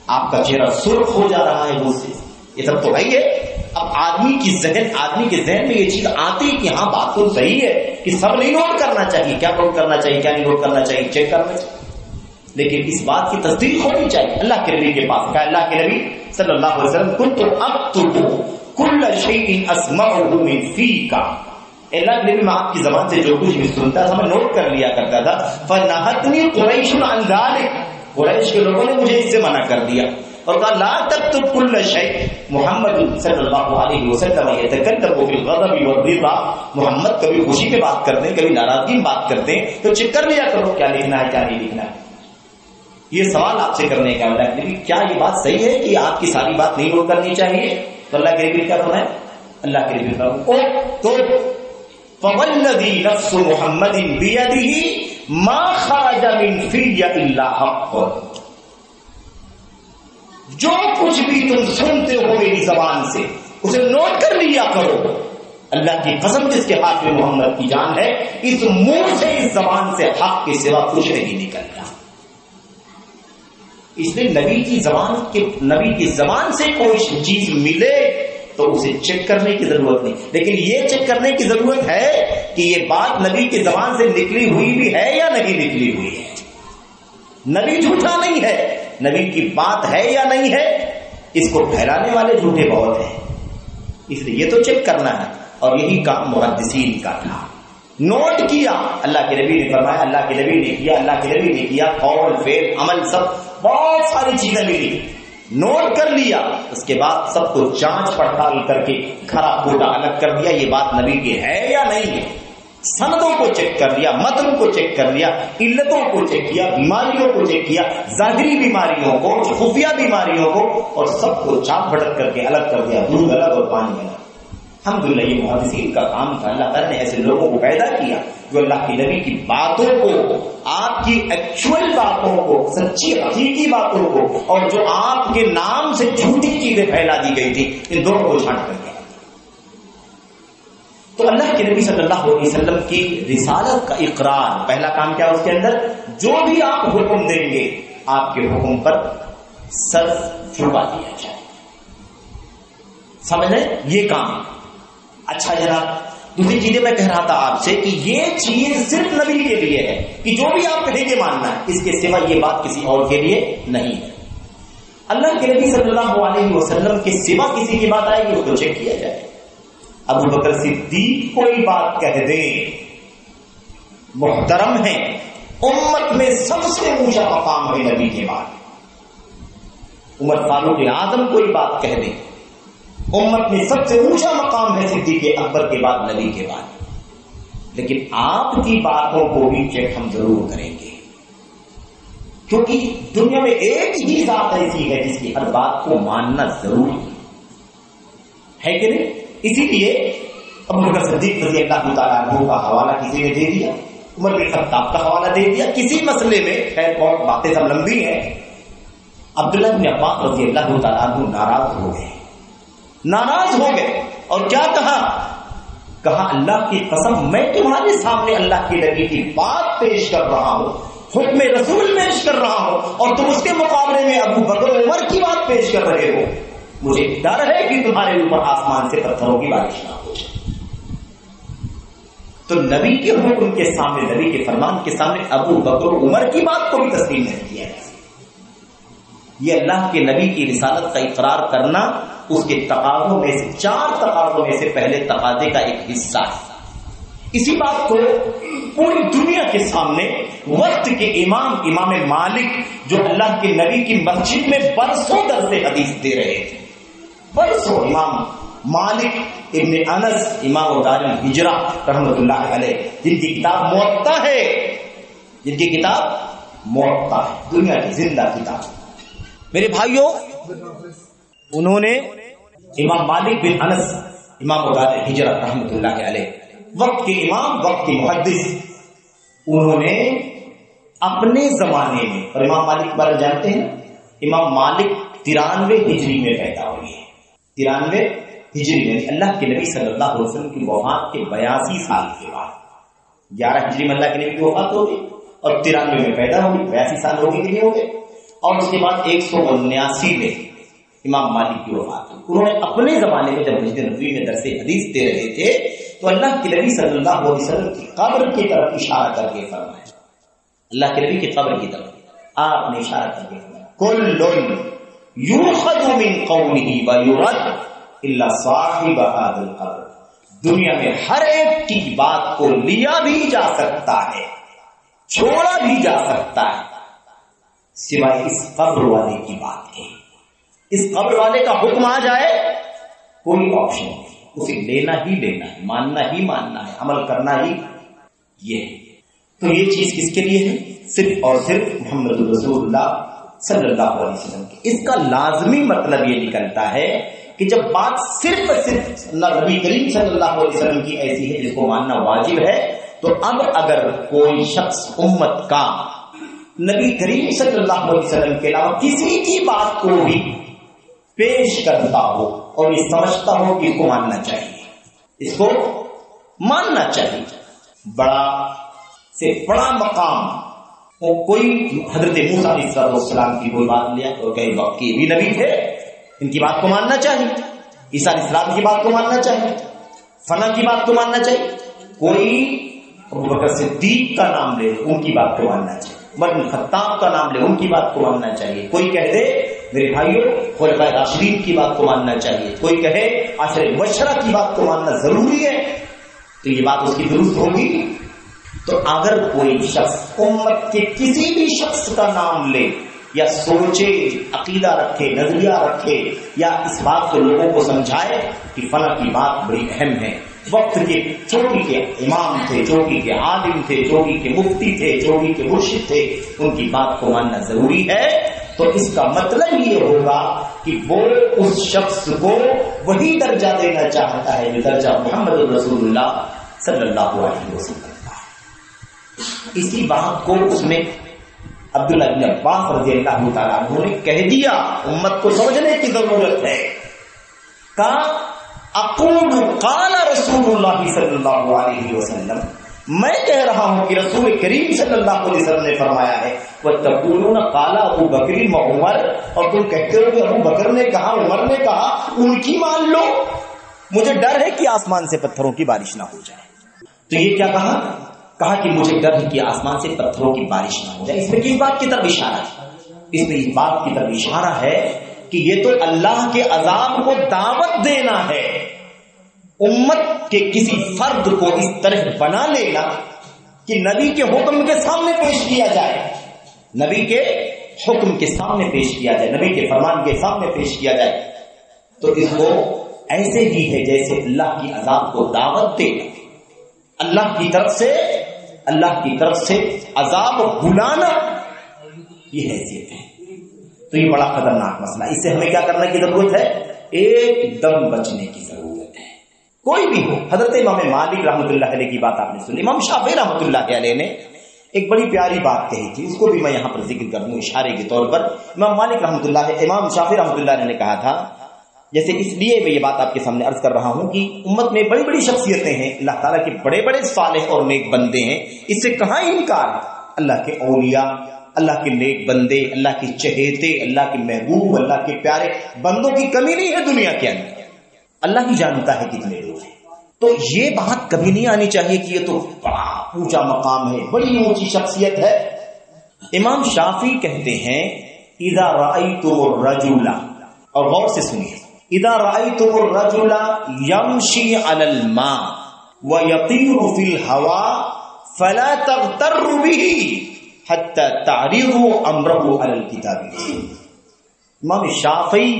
آپ کا چہرہ سرخ ہو جا رہا ہے غصے سے، یہ سب تو ہے۔ اب آدمی کے ذہن میں یہ چیز آتی کہ ہاں بات تو صحیح ہے کہ سب نہیں نوٹ کرنا چاہیے، کیا نوٹ کرنا چاہیے کیا نہیں نوٹ کرنا چاہیے چیک کرنا چاہیے، لیکن اس بات کی تصدیق ہونی چاہیے۔ اللہ کے نبی کے پاس کہا، اللہ کے نبی صلی اللہ علیہ وسلم كنت اكتب كل شيء اسمعه من فيك، اللہ کے نبی میں آپ کی زبان سے جو کچھ بھی سنتا تھا میں نوٹ کر لیا کرتا تھا۔ فنهتني قريش عن ذلك، قریش کے لوگوں نے مجھے اس سے منع کر دیا اور کہا لا تكتب كل شيء محمد صلی اللہ علیہ وسلم يتكلم بالغضب والرضا، محمد کبھی خوشی میں بات کرتے ہیں کبھی ناراضگی میں بات کرتے ہیں، تو چیک کر لیا کرو کیا لکھنا ہے کیا نہیں لکھنا ہے۔ یہ سوال آپ سے کرنے کا اللہ کے نبی، کیا یہ بات صحیح ہے کہ آپ کی ساری بات نہیں نوٹ کرنی چاہیے؟ تو اللہ کے نبی کیا فرمائے؟ اللہ کے نبی فرمائے فوالذی نفس محمد بیدہ ما خرج من فی الا حق، جو کچھ بھی تم سنتے ہو میری زبان سے اسے نوٹ کر لیا کرو، اللہ کی قسم جس کے ہاتھ میں محمد کی جان ہے، اس منہ سے اس زبان سے حق کے سوا کچھ نہیں نکلتا۔ اس لیے نبی کی زبان سے کوئی چیز ملے تو اسے چیک کرنے کی ضرورت نہیں، لیکن یہ چیک کرنے کی ضرورت ہے کہ یہ بات نبی کی زبان سے نکلی ہوئی بھی ہے یا نہیں نکلی ہوئی ہے۔ نبی جھوٹا نہیں ہے، نبی کی بات ہے یا نہیں ہے، اس کو پھیلانے والے جھوٹے بہت ہیں، اس لیے یہ تو چیک کرنا ہے، اور یہی کام محدثین کا تھا۔ نوٹ کیا، اللہ کے نبی نے فرمایا، اللہ کے نبی نے کیا، اللہ کے نبی نے کیا، قول فعل عمل سب بہت ساری چیزیں ملی، نوٹ کر لیا، اس کے بعد سب کو جانچ پڑتال کر کے کھرا کھوٹا الگ کر دیا، یہ بات نبی کی ہے یا نہیں ہے۔ سندوں کو چیک کر لیا، متن کو چیک کر لیا، علتوں کو چیک کیا، بیماریوں کو چیک کیا، ظاہری بیماریوں کو، خفیہ بیماریوں کو، اور سب کو چاک بھٹک کر کے الگ کر دیا، دودھ الگ اور پانی الگ۔ الحمدللہ یہ محدثین کا کام تھا۔ اللہ تعالیٰ نے ایسے لوگوں کو پیدا کیا جو اللہ کے نبی کی باتوں کو، آپ کی ایکچوئل باتوں کو، سچی حقیقی باتوں کو، اور جو آپ کے نام سے جھوٹی چیزیں پھیلا دی گئی تھی، ان دونوں کو چھانٹ کر دیا۔ تو اللہ کے نبی صلی اللہ علیہ وسلم کی رسالت کا اقرار، پہلا کام کیا اس کے اندر؟ جو بھی آپ حکم دیں گے آپ کے حکم پر سر جھکا دیا جائے۔ سمجھ لیں یہ کام۔ اچھا جناب، دوسری چیزیں میں کہہ رہا تھا آپ سے کہ یہ چیز صرف نبی کے لیے ہے کہ جو بھی آپ کہیں گے ماننا ہے، اس کے سوا یہ بات کسی اور کے لیے نہیں ہے۔ اللہ کے نبی صلی اللہ علیہ وسلم کے سوا کسی کی بات آئے گی اس کو چیک کیا جائے۔ ابو بکر صدیق کوئی بات کہہ دیں، محترم ہے، امت میں سب سے اونچا مقام ہے نبی کے بعد۔ عمر فاروق اعظم کوئی بات کہہ دیں، امت میں سب سے اونچا مقام ہے صدیق اکبر کے بعد، نبی کے بعد۔ لیکن آپ کی باتوں کو بھی چیک ہم ضرور کریں گے، کیونکہ دنیا میں ایک ہی ذات ایسی ہے جس کی ہر بات کو ماننا ضروری ہے کہ نہیں؟ اسی لیے ابو بکر صدیق رضی اللہ تعالیٰ عنہ کا حوالہ کسی نے دے دیا، عمر بن خطاب کا حوالہ دے دیا کسی مسئلے میں، خیر بہت باتیں سب لمبی ہیں۔ عبداللہ بن عباس رضی اللہ تعالیٰ عنہ ناراض ہو گئے اور کیا کہا اللہ کی قسم میں تمہارے سامنے اللہ کے نبی کی بات پیش کر رہا ہوں، حکم رسول پیش کر رہا ہوں، اور تم اس کے مقابلے میں ابو بکر عمر کی بات پیش کر رہے ہو۔ مجھے ڈر ہے کہ تمہارے اوپر آسمان سے پتھروں کی بارش نہ ہو جائے۔ تو نبی کے حکم کے سامنے، نبی کے فرمان کے سامنے ابو بکر عمر کی بات کو بھی تسلیم نہیں کیا ہے۔ یہ اللہ کے نبی کی رسالت کا اقرار کرنا اس کے تقاضوں میں سے، 4 تقاضوں میں سے پہلے تقاضے کا ایک حصہ ہے۔ اسی بات کو پوری دنیا کے سامنے وقت کے امام مالک، جو اللہ کے نبی کی مسجد میں برسوں درس حدیث دے رہے تھے، برسوں، امام مالک ابن انس، امام دار الہجرہ رحمۃ اللہ علیہ، جن کی کتاب موطا ہے، دنیا کی زندہ کتاب۔ میرے بھائیوں، انہوں نے امام مالک بن انس، امام دار الہجرہ رحمۃ اللہ علیہ، وقت کے امام، وقت کے محدث، انہوں نے اپنے زمانے میں، اور امام مالک کے بارے میں جانتے ہیں، امام مالک 93 ہجری میں پیدا ہوئے ہیں، 93 ہجری میں، اللہ کے نبی صلی اللہ علیہ وسلم کی وفات کے 82 سال کے بعد، 11 ہجری میں اللہ کے نبی کی وفات ہو گئی اور 93 میں پیدا ہوئی، 82 سال ہو گئے ہو گئے، اور اس کے بعد 179 میں امام مالک کی وفات ہوئی۔ انہوں نے اپنے زمانے میں جب مسجد نبوی میں درس حدیث دے رہے تھے تو اللہ کے نبی صلی اللہ علیہ وسلم کی قبر کی طرف اشارہ کر کے فرمایا، اللہ کے نبی کی قبر کی طرف آپ نے اشارہ کر کے فرمایا، کل یؤخذ من قوله ویرد الا صاحب هذا القبر، دنیا میں ہر ایک کی بات کو لیا بھی جا سکتا ہے، چھوڑا بھی جا سکتا ہے، سوائے اس قبر والے کی بات کے۔ اس قبر والے کا حکم آ جائے کوئی آپشن نہیں، اسے لینا ہی لینا ہے، ماننا ہی ماننا ہے، عمل کرنا ہی یہ ہے۔ تو یہ چیز کس کے لیے ہے؟ صرف اور صرف محمد رسول اللہ صلی اللہ علیہ وسلم کی۔ اس کا لازمی مطلب یہ نکلتا ہے کہ جب بات صرف نبی کریم صلی اللہ علیہ وسلم کی ایسی ہے جس کو ماننا واجب ہے، تو اب اگر کوئی شخص امت کا نبی کریم صلی اللہ علیہ وسلم کے علاوہ کسی کی بات کو بھی پیش کرتا ہو اور یہ سمجھتا ہو کہ اس کو ماننا چاہیے، اس کو ماننا چاہیے، بڑا سے بڑا مقام، کوئی حضرت موسیٰ علیہ السلام کی کوئی بات لیا تو کہ وقت کے بھی نبی تھے، ان کی بات کو ماننا چاہیے، عیسیٰ علیہ السلام کی بات کو ماننا چاہیے، فلاں کی بات کو ماننا چاہیے، کوئی ابوبکر صدیق کا نام لے ان کی بات کو ماننا چاہیے، عمر بن خطاب کا نام لے ان کی بات کو ماننا چاہیے، کوئی کہہ دے میرے بھائیوں خلفائے راشدین کی بات کو ماننا چاہیے، کوئی کہے عشرہ مبشرہ کی بات کو ماننا ضروری ہے، تو یہ بات اس کی درست ہوگی۔ تو اگر کوئی شخص امت کے کسی بھی شخص کا نام لے یا سوچے، عقیدہ رکھے، نظریہ رکھے، یا اس بات کو لوگوں کو سمجھائے کہ فلاں کی بات بڑی اہم ہے، وقت کے چوٹی کے امام تھے، چوٹی کے عالم تھے، چوٹی کے مفتی تھے، چوٹی کے مرشد تھے، ان کی بات کو ماننا ضروری ہے، تو اس کا مطلب یہ ہوگا کہ وہ اس شخص کو وہی درجہ دینا چاہتا ہے جو درجہ محمد رسول اللہ صلی اللہ علیہ وسلم کا ہے۔ اسی بات کو اس میں عبداللہ بن عباس رضی اللہ تعالیٰ عنہ نے کہہ دیا، امت کو سمجھنے کی ضرورت ہے۔ کہا اقول قال رسول اللہ صلی اللہ علیہ وسلم، میں کہہ رہا ہوں کہ رسول کریم صلی اللہ علیہ وسلم نے فرمایا ہے، وَتَقُولُونَ قَالَ ابو بکر وعمر، اور تم کہتے ہو کہ ابو بکر نے کہا، عمر نے کہا، ان کی مان لو، مجھے ڈر ہے کہ آسمان سے پتھروں کی بارش نہ ہو جائے۔ تو یہ کیا کہا کہ مجھے ڈر ہے کہ آسمان سے پتھروں کی بارش نہ ہو جائے۔ اس میں کس بات کی طرف اشارہ ہے؟ اس میں اس بات کی طرف اشارہ ہے کہ یہ تو اللہ کے عذاب کو دعوت دینا ہے، امت کے کسی فرد کو اس طرح بنا لینا کہ نبی کے حکم کے سامنے پیش کیا جائے، نبی کے حکم کے سامنے پیش کیا جائے، نبی کے فرمان کے سامنے پیش کیا جائے، تو اس کو ایسے ہی ہے جیسے اللہ کی عذاب کو دعوت دے، اللہ کی طرف سے عذاب بلانا، یہ حیثیت ہے۔ تو یہ بڑا خطرناک مسئلہ، اس سے ہمیں کیا کرنے کی ضرورت ہے؟ ایک دم بچنے کی ضرورت ہے، کوئی بھی ہو۔ حضرت امام مالک رحمۃ اللہ علیہ کی بات آپ نے سنی، امام شافعی رحمۃ اللہ علیہ نے ایک بڑی پیاری بات کہی تھی، اس کو بھی میں یہاں پر ذکر کر دوں اشارے کے طور پر۔ امام مالک رحمۃ اللہ، امام شافعی رحمۃ اللہ علیہ نے کہا تھا، جیسے اس لیے میں یہ بات آپ کے سامنے عرض کر رہا ہوں کہ امت میں بڑی بڑی شخصیتیں ہیں، اللہ تعالیٰ کے بڑے بڑے صالح اور نیک بندے ہیں، اس سے کہاں انکار ہے؟ اللہ کے اولیاء، اللہ کے نیک بندے، اللہ کے چہیتے، اللہ کے محبوب، اللہ کے پیارے بندوں کی کمی نہیں ہے دنیا کے اندر، اللہ ہی جانتا ہے کتنے لوگ ہیں۔ تو یہ بات کبھی نہیں آنی چاہیے کہ یہ تو بڑا اونچا مقام ہے، بڑی اونچی شخصیت ہے۔ امام شافعی کہتے ہیں اذا رأیتم الرجل، اور غور سے سنیے، اذا رأیتم الرجل یمشی علی الماء ویطیر فی الہواء فلا تغتروا به حتی تعرضوا امرہ علی الکتاب۔ امام شافعی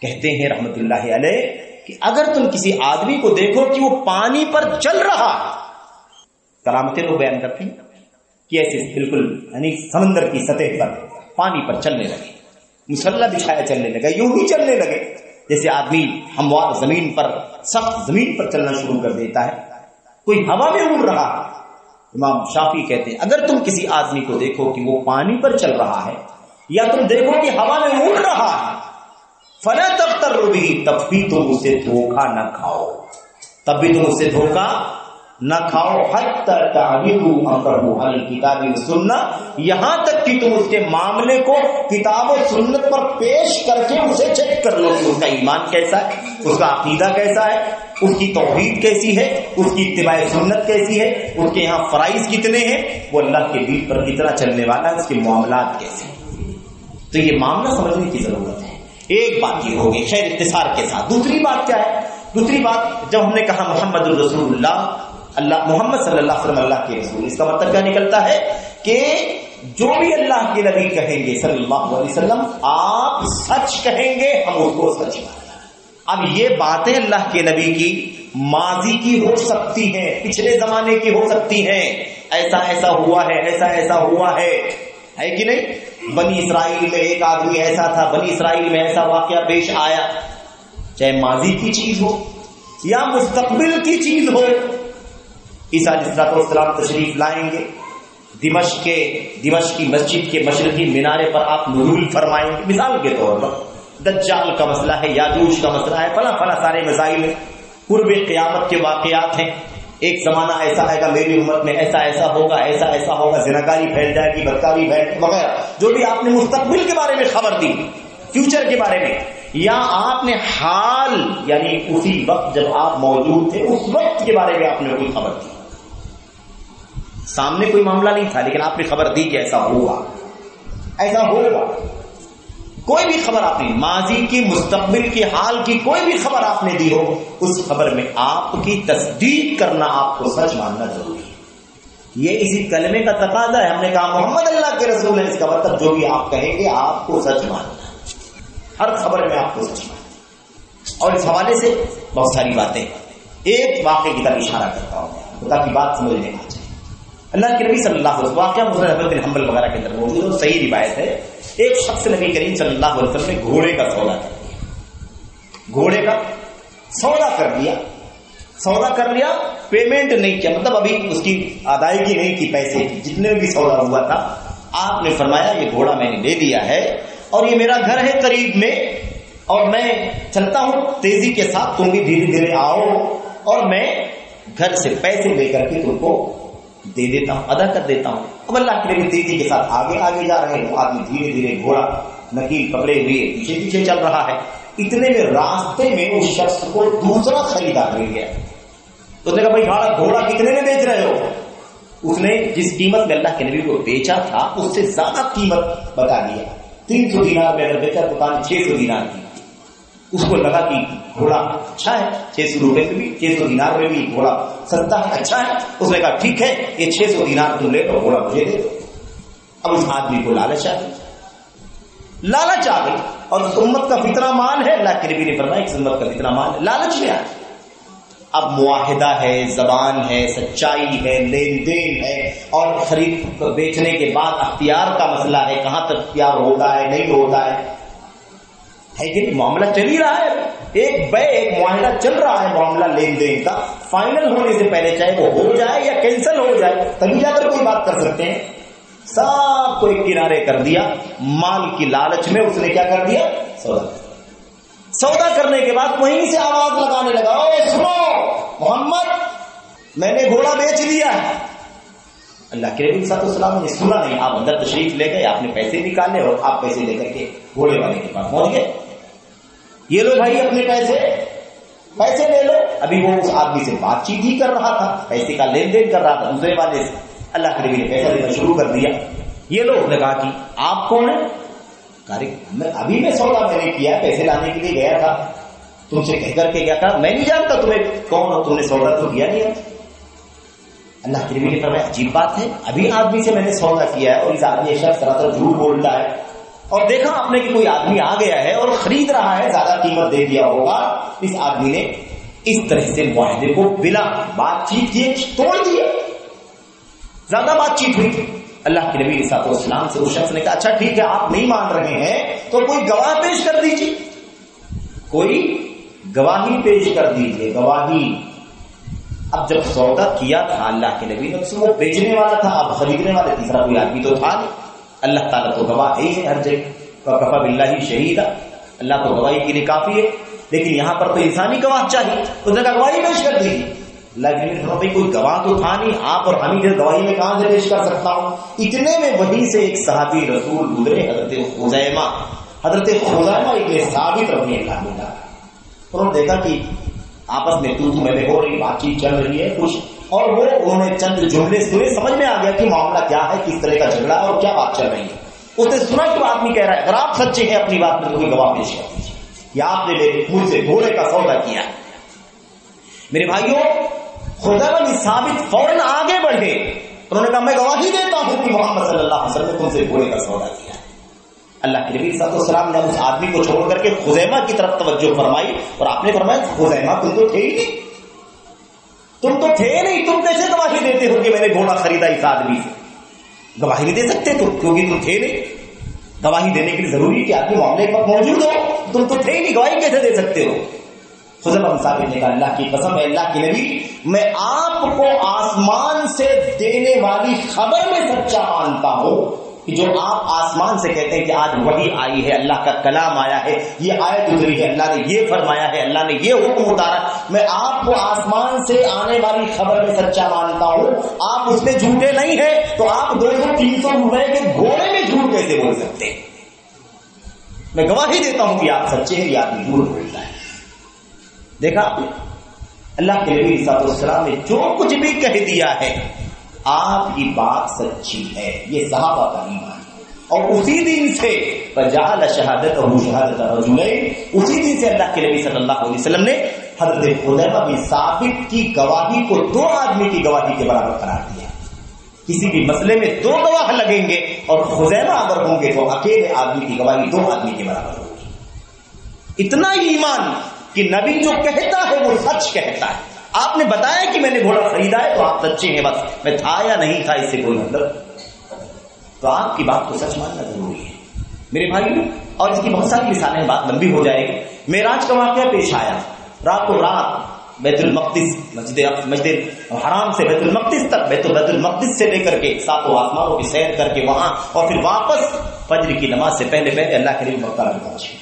کہتے ہیں رحمت اللہ علیہ کہ اگر تم کسی آدمی کو دیکھو کہ وہ پانی پر چل رہا ہے، کرامتیں لوگ بیان کرتے ہیں کہ ایسے بالکل یعنی سمندر کی سطح پر پانی پر چلنے لگے، مسلح بچھایا چلنے لگا، یوں ہی چلنے لگے جیسے آدمی ہموار زمین پر، سخت زمین پر چلنا شروع کر دیتا ہے، کوئی ہوا میں اڑ رہا ہے۔ امام شافعی کہتے ہیں اگر تم کسی آدمی کو دیکھو کہ وہ پانی پر چل رہا ہے یا تم دیکھو کہ ہوا میں اڑ رہا ہے، فلا تغتروا به، تب بھی تم اسے دھوکہ نہ کھاؤ، تب بھی تم اسے دھوکہ نہ کھاؤ، حتی تعرضوا امرہ علی الکتاب والسنہ، یہاں تک کہ تم اس کے معاملے کو کتاب و سنت پر پیش کر کے اسے چیک کر لو کہ اس کا ایمان کیسا ہے، اس کا عقیدہ کیسا ہے، اس کی توحید کیسی ہے، اس کی اتباع سنت کیسی ہے، اس کے یہاں فرائض کتنے ہیں، وہ اللہ کے دین پر کتنا چلنے والا ہے، اس کے معاملات کیسے ہیں۔ تو یہ معاملہ سمجھنے کی ضرورت ہے۔ ایک بات یہ ہوگی خیر اختصار کے ساتھ۔ دوسری بات کیا ہے؟ دوسری بات، جب ہم نے کہا محمد الرسول اللہ محمد صلی اللہ علیہ وسلم اللہ کے رسول، اس کا مطلب کیا نکلتا ہے کہ جو بھی اللہ کے نبی کہیں گے صلی اللہ علیہ وسلم، آپ سچ کہیں گے، ہم اس کو سچ مانیں۔ اب یہ باتیں اللہ کے نبی کی ماضی کی ہو سکتی ہیں، پچھلے زمانے کی ہو سکتی ہیں، ایسا ایسا ہوا ہے، ایسا ایسا ہوا ہے کہ نہیں؟ بنی اسرائیل میں ایک آدمی ایسا تھا، بنی اسرائیل میں ایسا واقعہ پیش آیا، چاہے ماضی کی چیز ہو یا مستقبل کی چیز ہو۔ عیسیٰ علیہ السلام تشریف لائیں گے، دمشق کی مسجد کے مشرقی مینارے پر آپ نزول فرمائیں گے، مثال کے طور پر دجال کا مسئلہ ہے، یاجوج کا مسئلہ ہے، فلاں فلاں سارے مسائل ہیں، قرب قیامت کے واقعات ہیں، ایک زمانہ ایسا آئے گا میری امت میں، ایسا ایسا ہوگا، ایسا ایسا ہوگا، زناکاری پھیل جائے گی، بدکاری وغیرہ، جو بھی آپ نے مستقبل کے بارے میں خبر دی، فیوچر کے بارے میں، یا آپ نے حال یعنی اسی وقت جب آپ موجود تھے اس وقت کے بارے میں آپ نے کوئی خبر دی، سامنے کوئی معاملہ نہیں تھا لیکن آپ نے خبر دی کہ ایسا ہوگا، ایسا ہوگا، کوئی بھی خبر آپ نے ماضی کی، مستقبل کی، حال کی کوئی بھی خبر آپ نے دی ہو، اس خبر میں آپ کی تصدیق کرنا، آپ کو سچ ماننا ضروری ہے۔ یہ اسی کلمے کا تقاضا ہے. ہم نے کہا محمد اللہ کے رسول ہے، اس کا مطلب جو بھی آپ کہیں گے آپ کو سچ ماننا، ہر خبر میں آپ کو سچ ماننا. اور اس حوالے سے بہت ساری باتیں، ایک واقعے کی طرف اشارہ کرتا ہوں تاکہ بات سمجھ میں آ جائے. اللہ کے نبی صلی اللہ علیہ وسلم، واقعہ مسند احمد بن حنبل وغیرہ کے اندر موجود ہے، صحیح روایت ہے. ایک شخص نبی کریم صلی اللہ علیہ وسلم نے گھوڑے کا سودا کر دیا، گھوڑے کا سودا کر دیا. سودا کر لیا، پیمنٹ نہیں کیا، مطلب ابھی اس کی ادائیگی نہیں کی پیسے کی، جتنے بھی سودا ہوا تھا. آپ نے فرمایا یہ گھوڑا میں نے لے لیا ہے اور یہ میرا گھر ہے قریب میں، اور میں چلتا ہوں تیزی کے ساتھ، تم بھی دھیرے دھیرے آؤ اور میں گھر سے پیسے لے کر کے تم کو دے دیتا ہوں، ادا کر دیتا ہوں. اب اللہ کے نبی تیزی کے ساتھ آگے آگے جا رہے ہیں، آدمی دھیرے دھیرے گھوڑا نکیل پکڑے ہوئے پیچھے پیچھے چل رہا ہے. اتنے میں راستے میں اس شخص کو دوسرا خریدار مل گیا. اس نے کہا بھائی گھوڑا کتنے میں بیچ رہے ہو؟ اس نے جس قیمت میں اللہ کے نبی کو بیچا تھا اس سے زیادہ قیمت بتا دیا. 300 دینار میں اگر بیچا تو 600 دینار کی. اس کو لگا کہ گھوڑا اچھا ہے، 600 روپے میں بھی 600 دینار میں بھی گھوڑا سستا ہے، اچھا ہے. اس نے کہا ٹھیک ہے یہ 600 دینار تم لے لو، گھوڑا مجھے دے دو. اب اس آدمی کو لالچ آ گئی اور اس امت کا فتنہ مان ہے. اللہ کے نبی نے فرمایا اس امت کا فتنہ مان ہے، لالچ میں آ گئی. اب معاہدہ ہے، زبان ہے، سچائی ہے، لین دین ہے، اور خرید بیچنے کے بعد اختیار کا مسئلہ ہے، کہاں تک اختیار ہوتا ہے نہیں ہوتا ہے کہ معاملہ چل ہی رہا ہے. ایک معاہدہ چل رہا ہے، معاملہ لین دین کا فائنل ہونے سے پہلے چاہے وہ ہو جائے یا کینسل ہو جائے تبھی جا کر کوئی بات کر سکتے ہیں. سب کو ایک کنارے کر دیا، مال کی لالچ میں اس نے کیا کر دیا؟ سودا کرنے کے بعد وہیں سے آواز لگانے لگا، اوے سنو محمد میں نے گھوڑا بیچ دیا ہے. اللہ کے نبی صلی اللہ علیہ وسلم نے سنا نہیں، آپ اندر تشریف لے گئے، آپ نے پیسے نکالے اور آپ پیسے لے کر کے گھوڑے والے کے پاس پہنچ گئے. یہ لو بھائی اپنے پیسے لے لو. ابھی وہ اس آدمی سے بات چیت ہی کر رہا تھا، پیسے کا لین دین کر رہا تھا دوسرے والے سے. اللہ کے نبی نے پیسہ دینا شروع کر دیا. یہ لوگ نے کہا کہ آپ کون ہیں؟ ابھی میں سودا میں نے کیا، پیسے لانے کے لیے گیا تھا، تم سے کہہ کر کے گیا تھا، میں نہیں جانتا تمہیں کون ہو، تم نے سودا تو کیا نہیں. اللہ کے نبی نے فرمایا عجیب بات ہے، ابھی آدمی سے میں نے سودا کیا ہے اور اس آدمی شخص سراسر جھوٹ بولتا ہے، اور دیکھا آپ نے کہ کوئی آدمی آ گیا ہے اور خرید رہا ہے، زیادہ قیمت دے دیا ہوگا. اس آدمی نے اس طرح سے معاہدے کو بلا بات چیت کیے توڑ دیا، زیادہ بات چیت ہوئی. اللہ کے نبی صلی اللہ علیہ وسلم سے اس شخص نے کہا اچھا ٹھیک ہے آپ نہیں مان رہے ہیں تو کوئی گواہ پیش کر دیجیے، کوئی گواہی پیش کر دیجیے، گواہی. اب جب سودا کیا تھا اللہ کے نبی نے، وہ بیچنے والا تھا، اب خریدنے والا تیسرا کوئی آدمی تو تھا نہیں. اللہ تعالیٰ تو گواہ ہی ہے ہر جگہ، کفا باللہ شہیدا، اللہ تو گواہی کے لیے کافی ہے. لیکن یہاں پر تو انسانی گواہ چاہیے، اس نے کہا گواہی پیش کر دیجیے. اللہ کے نبی نے کہا بھائی کوئی گواہ تو تھا نہیں، آپ اور ہم ہی گواہی میں کہاں سے پیش کر سکتا ہوں. اتنے میں وہیں سے ایک صحابی رسول گزرے، حضرت خزیمہ ابن ثابت رضی اللہ عنہ. انہوں نے دیکھا کہ آپس میں تو میں ہو رہی بات چیت چل رہی ہے کچھ، اور وہ انہوں نے چند جملے سنے، سمجھ میں آ گیا کہ معاملہ کیا ہے، کس طرح کا جھگڑا اور کیا بات چل رہی ہے. اس نے سنا کہ وہ آدمی کہہ رہا ہے اگر آپ سچے ہیں اپنی بات میں تو کوئی گواہ پیش کر دیجیے یا آپ نے مجھ سے گھوڑے کا سودا کیا. میرے بھائیوں خزیمہ بن ثابت فوراً آگے بڑھے، انہوں نے کہا میں گواہی دیتا ہوں کہ محمد صلی اللہ علیہ وسلم نے تم سے گھوڑے کا سودا کیا. اللہ کے نبی صلی اللہ علیہ وسلم نے اس آدمی کو چھوڑ کر کے خزیمہ کی طرف توجہ فرمائی اور آپ نے فرمایا خزیمہ تم تو تھے ہی نہیں، تم کیسے گواہی دیتے ہو کہ میں نے گھوڑا خریدا اس آدمی سے؟ گواہی نہیں دے سکتے تم کیونکہ تم تھے نہیں. گواہی دینے کے لیے ضروری کہ آدمی معاملے پر موجود ہو، تم تو تھے ہی نہیں، گواہی کیسے دے سکتے ہو؟ خزیمہ بن ثابت نے کہا اللہ کی قسم ہے اللہ کے نبی میں آپ کو آسمان سے دینے والی خبر میں سچا مانتا ہوں کہ جو آپ آسمان سے کہتے ہیں کہ آج وحی آئی ہے، اللہ کا کلام آیا ہے، یہ آیت اتری ہے، اللہ نے یہ فرمایا ہے، اللہ نے یہ حکم اتارا، میں آپ کو آسمان سے آنے والی خبر میں سچا مانتا ہوں. آپ اس میں جھوٹے نہیں ہیں تو آپ 200-300 روپے کے گھوڑے میں جھوٹ کیسے بول سکتے ہیں؟ میں گواہی دیتا ہوں کہ آپ سچے ہیں، یہ آدمی جھوٹ بولتا ہے. دیکھا اللہ کے نبی صلی اللہ علیہ وسلم نے جو کچھ بھی کہہ دیا ہے آپ کی بات سچی ہے، یہ صحابہ کا ایمان ہے. اور اسی دن سے فجعل شہادتہ شہادۃ رجلین، اسی دن سے اللہ کے نبی صلی اللہ علیہ وسلم نے حضرت خزیمہ بن ثابت کی گواہی کو 2 آدمی کی گواہی کے برابر قرار دیا. کسی بھی مسئلے میں 2 گواہ لگیں گے اور خزیمہ اگر ہوں گے تو اکیلے آدمی کی گواہی 2 آدمی کے برابر ہوگی. اتنا ہی ایمان کہ نبی جو کہتا ہے وہ سچ کہتا ہے. آپ نے بتایا کہ میں نے گھوڑا خریدا ہے تو آپ سچے ہیں، بس میں تھا یا نہیں تھا اس سے کوئی مطلب. تو آپ کی بات کو سچ ماننا ضروری ہے میرے بھائیوں. اور اس کی بہت ساری مثالیں، بات لمبی ہو جائے گی. معراج کا واقعہ پیش آیا، راتوں رات بیت المقدس، مسجد حرام سے بیت المقدس تک، بیت المقدس سے لے کر کے 7 آسمانوں کی سیر کر کے وہاں، اور پھر واپس فجر کی نماز سے پہلے اللہ کے نبی مکہ میں پہنچے.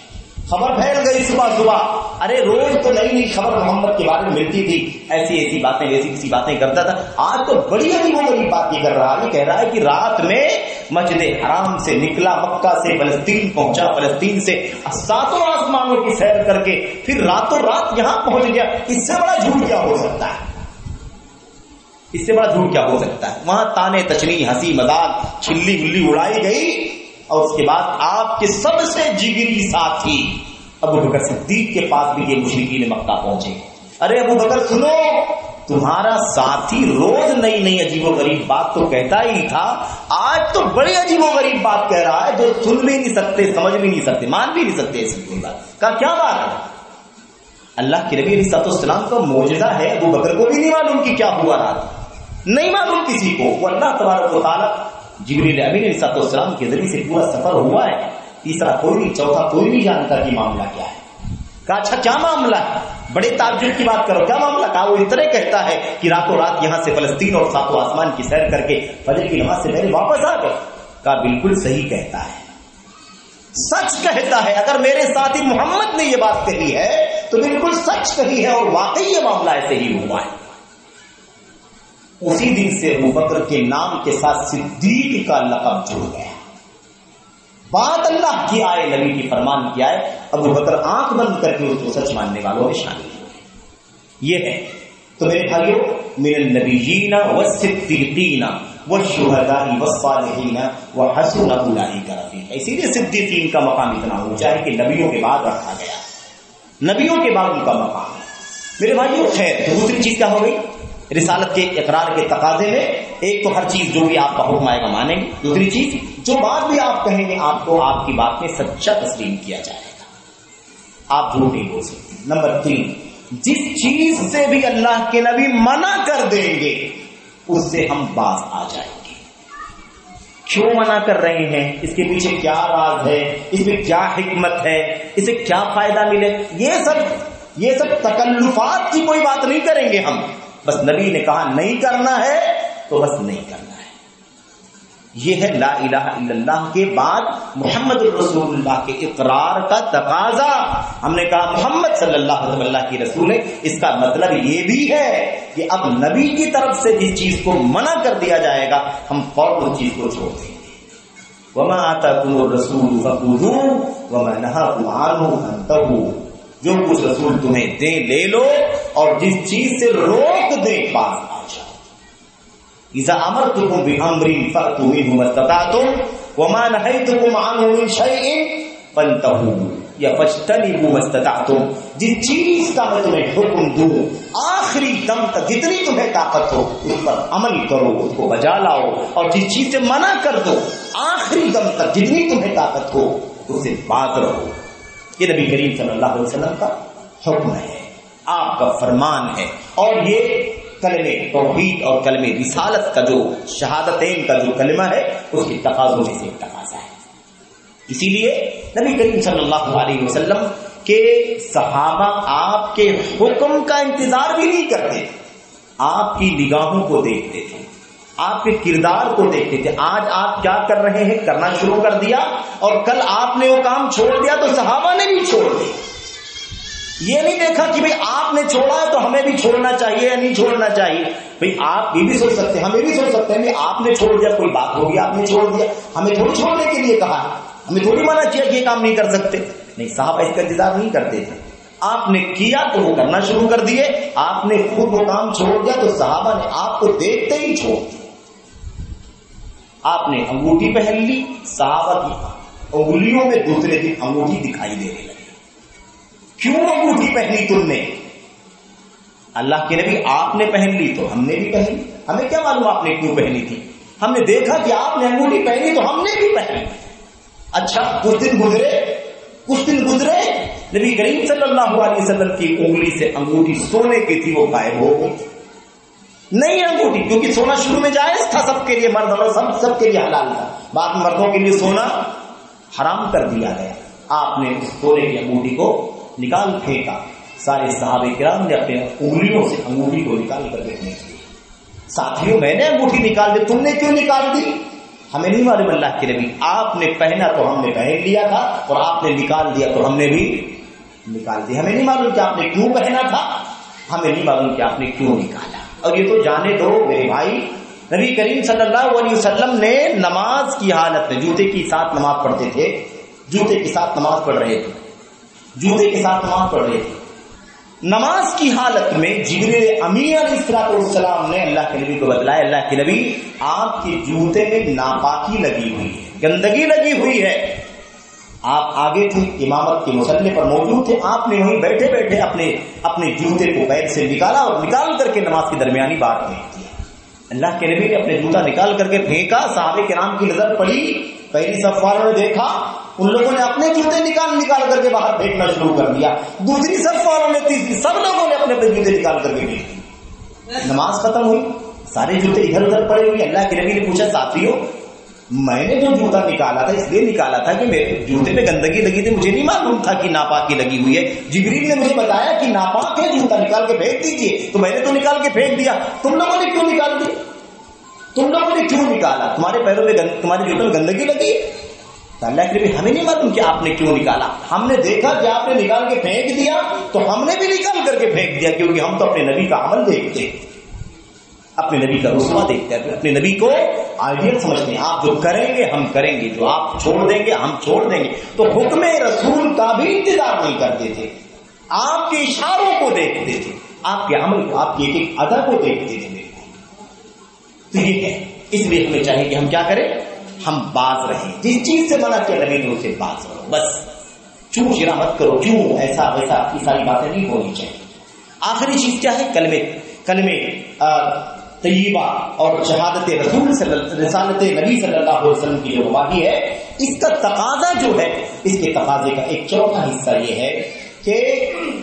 خبر پھیل گئی صبح. ارے روز تو نئی نئی خبر محمد کے بارے میں ملتی تھی، ایسی باتیں، ایسی باتیں کرتا تھا. آج تو بڑی عجیب و غریب بات یہ کر رہا ہے، کہہ رہا ہے کہ رات میں مسجد حرام سے نکلا، مکہ سے فلسطین پہنچا، فلسطین سے 7 آسمانوں کی سیر کر کے پھر راتوں رات یہاں پہنچ گیا. اس سے بڑا جھوٹ کیا ہو سکتا ہے؟ اس سے بڑا جھوٹ کیا ہو سکتا ہے؟ وہاں تانے تشنی، ہنسی مذاق، چھلی ملی اڑائی گئی. اور اس کے بعد آپ کے سب سے جگری ساتھی ابو بکر صدیق کے پاس بھی یہ مشرکین مکہ پہنچے. ارے ابو بکر سنو، تمہارا ساتھی روز نئی نئی عجیب و غریب بات تو کہتا ہی تھا، آج تو بڑی عجیب و غریب بات کہہ رہا ہے جو سن بھی نہیں سکتے، سمجھ بھی نہیں سکتے، مان بھی نہیں سکتے. ایسی کوئی بات کا کیا بات ہے؟ اللہ کے نبی علیہ السلام کا معجزہ ہے. ابو بکر کو بھی نہیں معلوم کہ کیا ہوا رات، نہیں معلوم کسی کو. وہ اللہ تبارک و تعالیٰ جبریل امین علیہ السلام کے ذریعے سے پورا سفر ہوا ہے. تیسرا کوئی نہیں، چوتھا کوئی نہیں جانتا کہ معاملہ کیا ہے. کہا اچھا کیا معاملہ ہے؟ بڑے تعجب کی بات کرو، کیا معاملہ؟ کہا وہ اتنے کہتا ہے کہ راتوں رات یہاں سے فلسطین اور 7 آسمان کی سیر کر کے فجر کی نماز سے پہلے واپس آ گئے. کہا بالکل صحیح کہتا ہے، سچ کہتا ہے. اگر میرے ساتھی محمد نے یہ بات کہی ہے تو بالکل سچ کہی ہے، اور واقعی یہ معاملہ ایسے ہی ہوا ہے. اسی دن سے ابو بکر کے نام کے ساتھ صدیق کا لقب جڑ گیا. بات اللہ کی آئے، نبی کی فرمان کی آئے، ابو بکر آنکھ بند کر کے اس کو سچ ماننے والوں میں شامل ہوئے. یہ ہے. تو میرے بھائیوں، من النبیین والصدیقین والشہداء والصالحین وحسن اولئک رفیقا. اسی لیے صدیقین کا مقام اتنا اونچا ہے کہ نبیوں کے بعد رکھا گیا، نبیوں کے بعد ان کا مقام ہے. میرے بھائیوں خیر، تو دوسری چیز کیا ہو گئی؟ رسالت کے اقرار کے تقاضے میں ایک تو ہر چیز جو بھی آپ کا حکم آئے گا مانیں گے. دوسری چیز، جو بات بھی آپ کہیں گے آپ کو آپ کی بات میں سچا تسلیم کیا جائے گا، آپ جھوٹ نہیں بول سکتے. نمبر 3، جس چیز سے بھی اللہ کے نبی منع کر دیں گے اس سے ہم باز آ جائیں گے. کیوں منع کر رہے ہیں؟ اس کے پیچھے کیا راز ہے؟ اس میں کیا حکمت ہے؟ اسے کیا فائدہ ملے؟ یہ سب تکلفات کی کوئی بات نہیں کریں گے ہم. بس نبی نے کہا نہیں کرنا ہے تو بس نہیں کرنا ہے. یہ ہے لا الہ الا اللہ کے بعد محمد الرسول اللہ کے اقرار کا تقاضا. ہم نے کہا محمد صلی اللہ علیہ وسلم اللہ کی رسول ہے، اس کا مطلب یہ بھی ہے کہ اب نبی کی طرف سے جس چیز کو منع کر دیا جائے گا ہم فوراً اس چیز کو چھوڑ دیں گے. وما آتاکم الرسول فخذوہ وما نہاکم عنہ فانتہوا. جو کچھ رسول تمہیں دے لے لو، اور جس چیز سے روک دے باز آ جاؤ. اذا امرتکم بامر فاتوا منہ ما استطعتم وما نہیتکم عنہ من شیء فانتہوا یا فاجتنبوا ما استطعتم. جس چیز کا میں تمہیں حکم دوں آخری دم تک جتنی تمہیں طاقت ہو اس پر عمل کرو، اس کو بجا لاؤ. اور جس چیز سے منع کر دو آخری دم تک جتنی تمہیں طاقت ہو اس سے باز رہو. یہ نبی کریم صلی اللہ علیہ وسلم کا حکم ہے، آپ کا فرمان ہے. اور یہ کلمہ توحید اور کلمہ رسالت کا جو شہادتین کا جو کلمہ ہے اس کے تقاضوں میں سے ایک تقاضا ہے. اسی لیے نبی کریم صلی اللہ علیہ وسلم کے صحابہ آپ کے حکم کا انتظار بھی نہیں کرتے، آپ کی نگاہوں کو دیکھتے تھے، آپ کے کردار کو دیکھتے تھے. آج آپ کیا کر رہے ہیں کرنا شروع کر دیا، اور کل آپ نے وہ کام چھوڑ دیا تو صحابہ نے بھی چھوڑ دیا. یہ نہیں دیکھا کہ بھئی آپ نے چھوڑا ہے تو ہمیں بھی چھوڑنا چاہیے یا نہیں چھوڑنا چاہیے. بھئی آپ یہ بھی سوچ سکتے ہیں، ہم یہ بھی سوچ سکتے ہیں کہ آپ نے چھوڑ دیا، کوئی بات ہوگی آپ نے چھوڑ دیا، ہمیں تھوڑی چھوڑنے کے لیے کہا، ہمیں تھوڑی منع کیا کہ یہ کام نہیں کر سکتے. نہیں، صحابہ اس کا انتظار نہیں کرتے تھے. آپ نے کیا تو وہ کرنا شروع کر دیے، آپ نے خود وہ کام چھوڑ دیا تو صحابہ نے آپ کو دیکھتے ہی چھوڑ دیا. آپ نے انگوٹھی پہن لی، صحابہ کی انگلیوں میں دوسرے دن انگوٹھی دکھائی دینے لگی. کیوں انگوٹھی پہنی تم نے؟ اللہ کے نبی آپ نے پہن لی تو ہم نے بھی پہنی. ہمیں کیا معلوم آپ نے کیوں پہنی تھی؟ ہم نے دیکھا کہ آپ نے انگوٹھی پہنی تو ہم نے بھی پہنی. اچھا کچھ دن گزرے نبی کریم صلی اللہ علیہ وسلم کی انگلی سے انگوٹھی سونے کی تھی وہ غائب ہو گئی. نہیں انگوٹھی، کیونکہ سونا شروع میں جائز تھا سب کے لیے، مرد اور سب کے لیے حلال تھا، بعد میں مردوں کے لیے سونا حرام کر دیا گیا. آپ نے اس سونے کی انگوٹھی کو نکال پھینکا. سارے صحابہ کرام نے اپنے انگلیوں سے انگوٹھی کو نکال کر کے پھینک دی. ساتھیوں میں نے انگوٹھی نکال دی، تم نے کیوں نکال دی؟ ہمیں نہیں معلوم اللہ کے نبی. آپ نے پہنا تو ہم نے پہن لیا تھا، اور آپ نے نکال دیا تو ہم نے بھی نکال دیا. ہمیں نہیں معلوم کہ آپ نے کیوں پہنا تھا، ہمیں نہیں معلوم کہ آپ نے کیوں نکالا. اور یہ تو جانے دو میرے بھائی، نبی کریم صلی اللہ علیہ وسلم نے نماز کی حالت میں جوتے کے ساتھ نماز پڑھتے تھے، جوتے کے ساتھ نماز پڑھ رہے تھے، جوتے کے ساتھ نماز پڑھ رہے تھے. نماز کی حالت میں جبریل امین علیہ السلام نے اللہ کے نبی کو بتلایا، اللہ کے نبی آپ کے جوتے میں ناپاکی لگی ہوئی ہے، گندگی لگی ہوئی ہے. آپ آگے تھے، امامت کے مصلی پر موجود تھے، آپ نے وہیں بیٹھے بیٹھے اپنے جوتے کو پیر سے نکالا اور نکال کر کے نماز کی درمیانی بات پھینک دیا. اللہ کے نبی نے اپنے جوتا نکال کر کے پھینکا. صحابہ کرام کی نظر پڑی، پہلی صف والوں نے دیکھا، ان لوگوں نے اپنے جوتے نکال کر کے باہر پھینکنا شروع کر دیا. دوسری صف والوں نے، تیسری، سب لوگوں نے اپنے جوتے نکال کر کے پھینک دیے. نماز ختم ہوئی، سارے جوتے ادھر ادھر پڑے ہوئے. اللہ کے نبی نے پوچھا، ساتھیوں میں نے جو جوتا نکالا تھا اس لیے نکالا تھا کہ میرے جوتے پہ گندگی لگی تھی، مجھے نہیں معلوم تھا کہ ناپاکی لگی ہوئی ہے. جبریل نے مجھے بتایا کہ ناپاک ہے، جوتا نکال کے پھینک دیجیے، تو میں نے تو نکال کے پھینک دیا. تم لوگوں نے کیوں نکال دی؟ تم لوگوں نے کیوں نکالا؟ تمہارے پیروں میں تمہارے جوتوں میں گندگی لگی. تو اللہ کے نبی ہمیں نہیں معلوم کہ آپ نے کیوں نکالا. ہم نے دیکھا کہ آپ نے نکال کے پھینک دیا تو ہم نے بھی نکال کر کے پھینک دیا، کیونکہ ہم تو اپنے نبی کا عمل دیکھتے ہیں، اپنے نبی کا رسوا دیکھتے ہیں، اپنے نبی کو آئیڈیل سمجھتے ہیں. آپ جو کریں گے ہم کریں گے، جو آپ چھوڑ دیں گے ہم چھوڑ دیں گے. تو حکم رسول کا بھی انتظار نہیں کرتے تھے، آپ کے اشاروں کو دیکھتے تھے، آپ کے عمل کو، آپ کی ایک ایک ادا کو دیکھتے تھے. تو یہ ہے، اس لیے ہمیں چاہیے کہ ہم کیا کریں، ہم باز رہیں. جس چیز سے منع کیا نبی نے اسے باز رہو، بس چوں شرا مت کرو، کیوں ایسا ویسا، یہ ساری باتیں نہیں ہونی چاہیے. آخری چیز کیا ہے؟ کلمے طیبہ اور شہادت رسالت نبی صلی اللہ علیہ وسلم کی جو گواہی ہے، اس کا تقاضا جو ہے، اس کے تقاضے کا ایک چوتھا حصہ یہ ہے کہ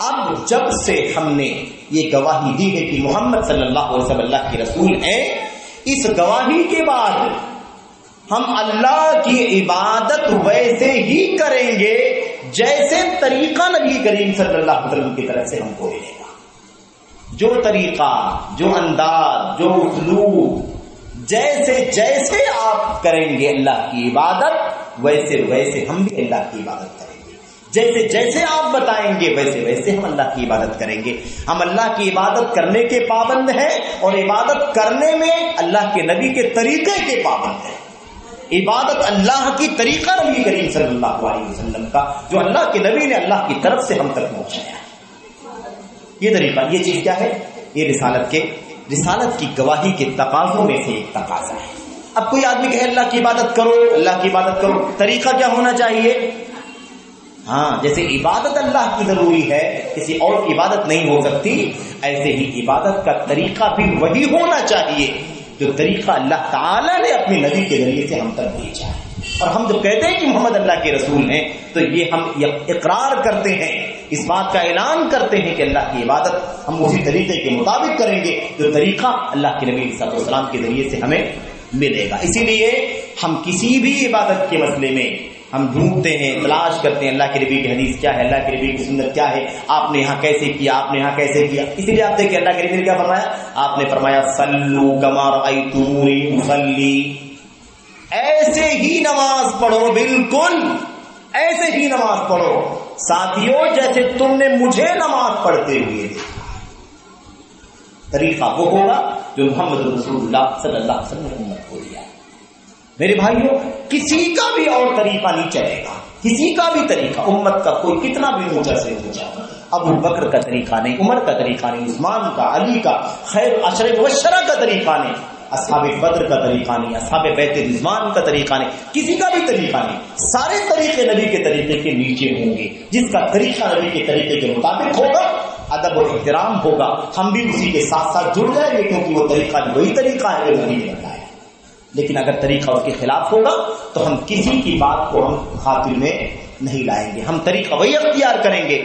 اب جب سے ہم نے یہ گواہی دی ہے کہ محمد صلی اللہ علیہ وسلم اللہ کے رسول ہیں، اس گواہی کے بعد ہم اللہ کی عبادت ویسے ہی کریں گے جیسے طریقہ نبی کریم صلی اللہ علیہ وسلم کی طرف سے ہم کو ملے گا. جو طریقہ، جو انداز، جو اسلوب، جیسے آپ کریں گے اللہ کی عبادت، ویسے ہم بھی اللہ کی عبادت کریں گے. جیسے آپ بتائیں گے ویسے ہم اللہ کی عبادت کریں گے. ہم اللہ کی عبادت کرنے کے پابند ہیں، اور عبادت کرنے میں اللہ کے نبی کے طریقے کے پابند ہیں. عبادت اللہ کی طریقہ نبی کریم صلی اللہ علیہ وسلم کا، جو اللہ کے نبی نے اللہ کی طرف سے ہم تک پہنچایا. یہ طریقہ، یہ چیز کیا ہے؟ یہ رسالت کی گواہی کے تقاضوں میں سے ایک تقاضا ہے. اب کوئی آدمی کہے اللہ کی عبادت کرو، اللہ کی عبادت کرو، طریقہ کیا ہونا چاہیے؟ ہاں، جیسے عبادت اللہ کی ضروری ہے، کسی اور کی عبادت نہیں ہو سکتی، ایسے ہی عبادت کا طریقہ بھی وہی ہونا چاہیے جو طریقہ اللہ تعالیٰ نے اپنے نبی کے ذریعے سے ہم تک بھیجا ہے. اور ہم جب کہتے ہیں کہ محمد اللہ کے رسول ہیں تو یہ ہم اقرار کرتے ہیں، اس بات کا اعلان کرتے ہیں کہ اللہ کی عبادت ہم اسی طریقے کے مطابق کریں گے جو طریقہ اللہ کے نبی صلی اللہ علیہ وسلم کے ذریعے سے ہمیں ملے گا. اسی لیے ہم کسی بھی عبادت کے مسئلے میں ہم ڈھونڈتے ہیں، تلاش کرتے ہیں اللہ کے نبی کی حدیث کیا ہے، اللہ کے نبی کی سنت کیا ہے، آپ نے یہاں کیسے کیا، آپ نے یہاں کیسے کیا. اسی لیے آپ دیکھیں اللہ کے نبی نے کیا فرمایا، آپ نے فرمایا صلو کما رأیتمونی اصلی، ایسے ہی نماز پڑھو، بالکل ایسے ہی نماز پڑھو ساتھیوں جیسے تم نے مجھے نماز پڑھتے ہوئے دیکھا. طریقہ وہ ہوگا جو محمد رسول اللہ صلی اللہ علیہ وسلم نے امت کو دیا. میرے بھائیوں، کسی کا بھی اور طریقہ نہیں چلے گا، کسی کا بھی طریقہ، امت کا کوئی کتنا بھی اونچا سے اونچا، ابو بکر کا طریقہ نہیں، عمر کا طریقہ نہیں، عثمان کا، علی کا، خیر عشرہ مبشرہ کا طریقہ نہیں، اصحاب بدر کا طریقہ نہیں، اصحاب بیت رضوان کا طریقہ نہیں، کسی کا بھی طریقہ نہیں. سارے طریقے نبی کے طریقے کے نیچے ہوں گے. جس کا طریقہ نبی کے طریقے کے مطابق ہوگا، ادب و احترام ہوگا، ہم بھی اسی کے ساتھ ساتھ جڑ جائیں گے، کیونکہ وہ طریقہ وہی طریقہ ہے جو نبی نے بتایا. لیکن اگر طریقہ اس کے خلاف ہوگا تو ہم کسی کی بات کو ہم خاطر میں نہیں لائیں گے. ہم طریقہ وہی اختیار کریں گے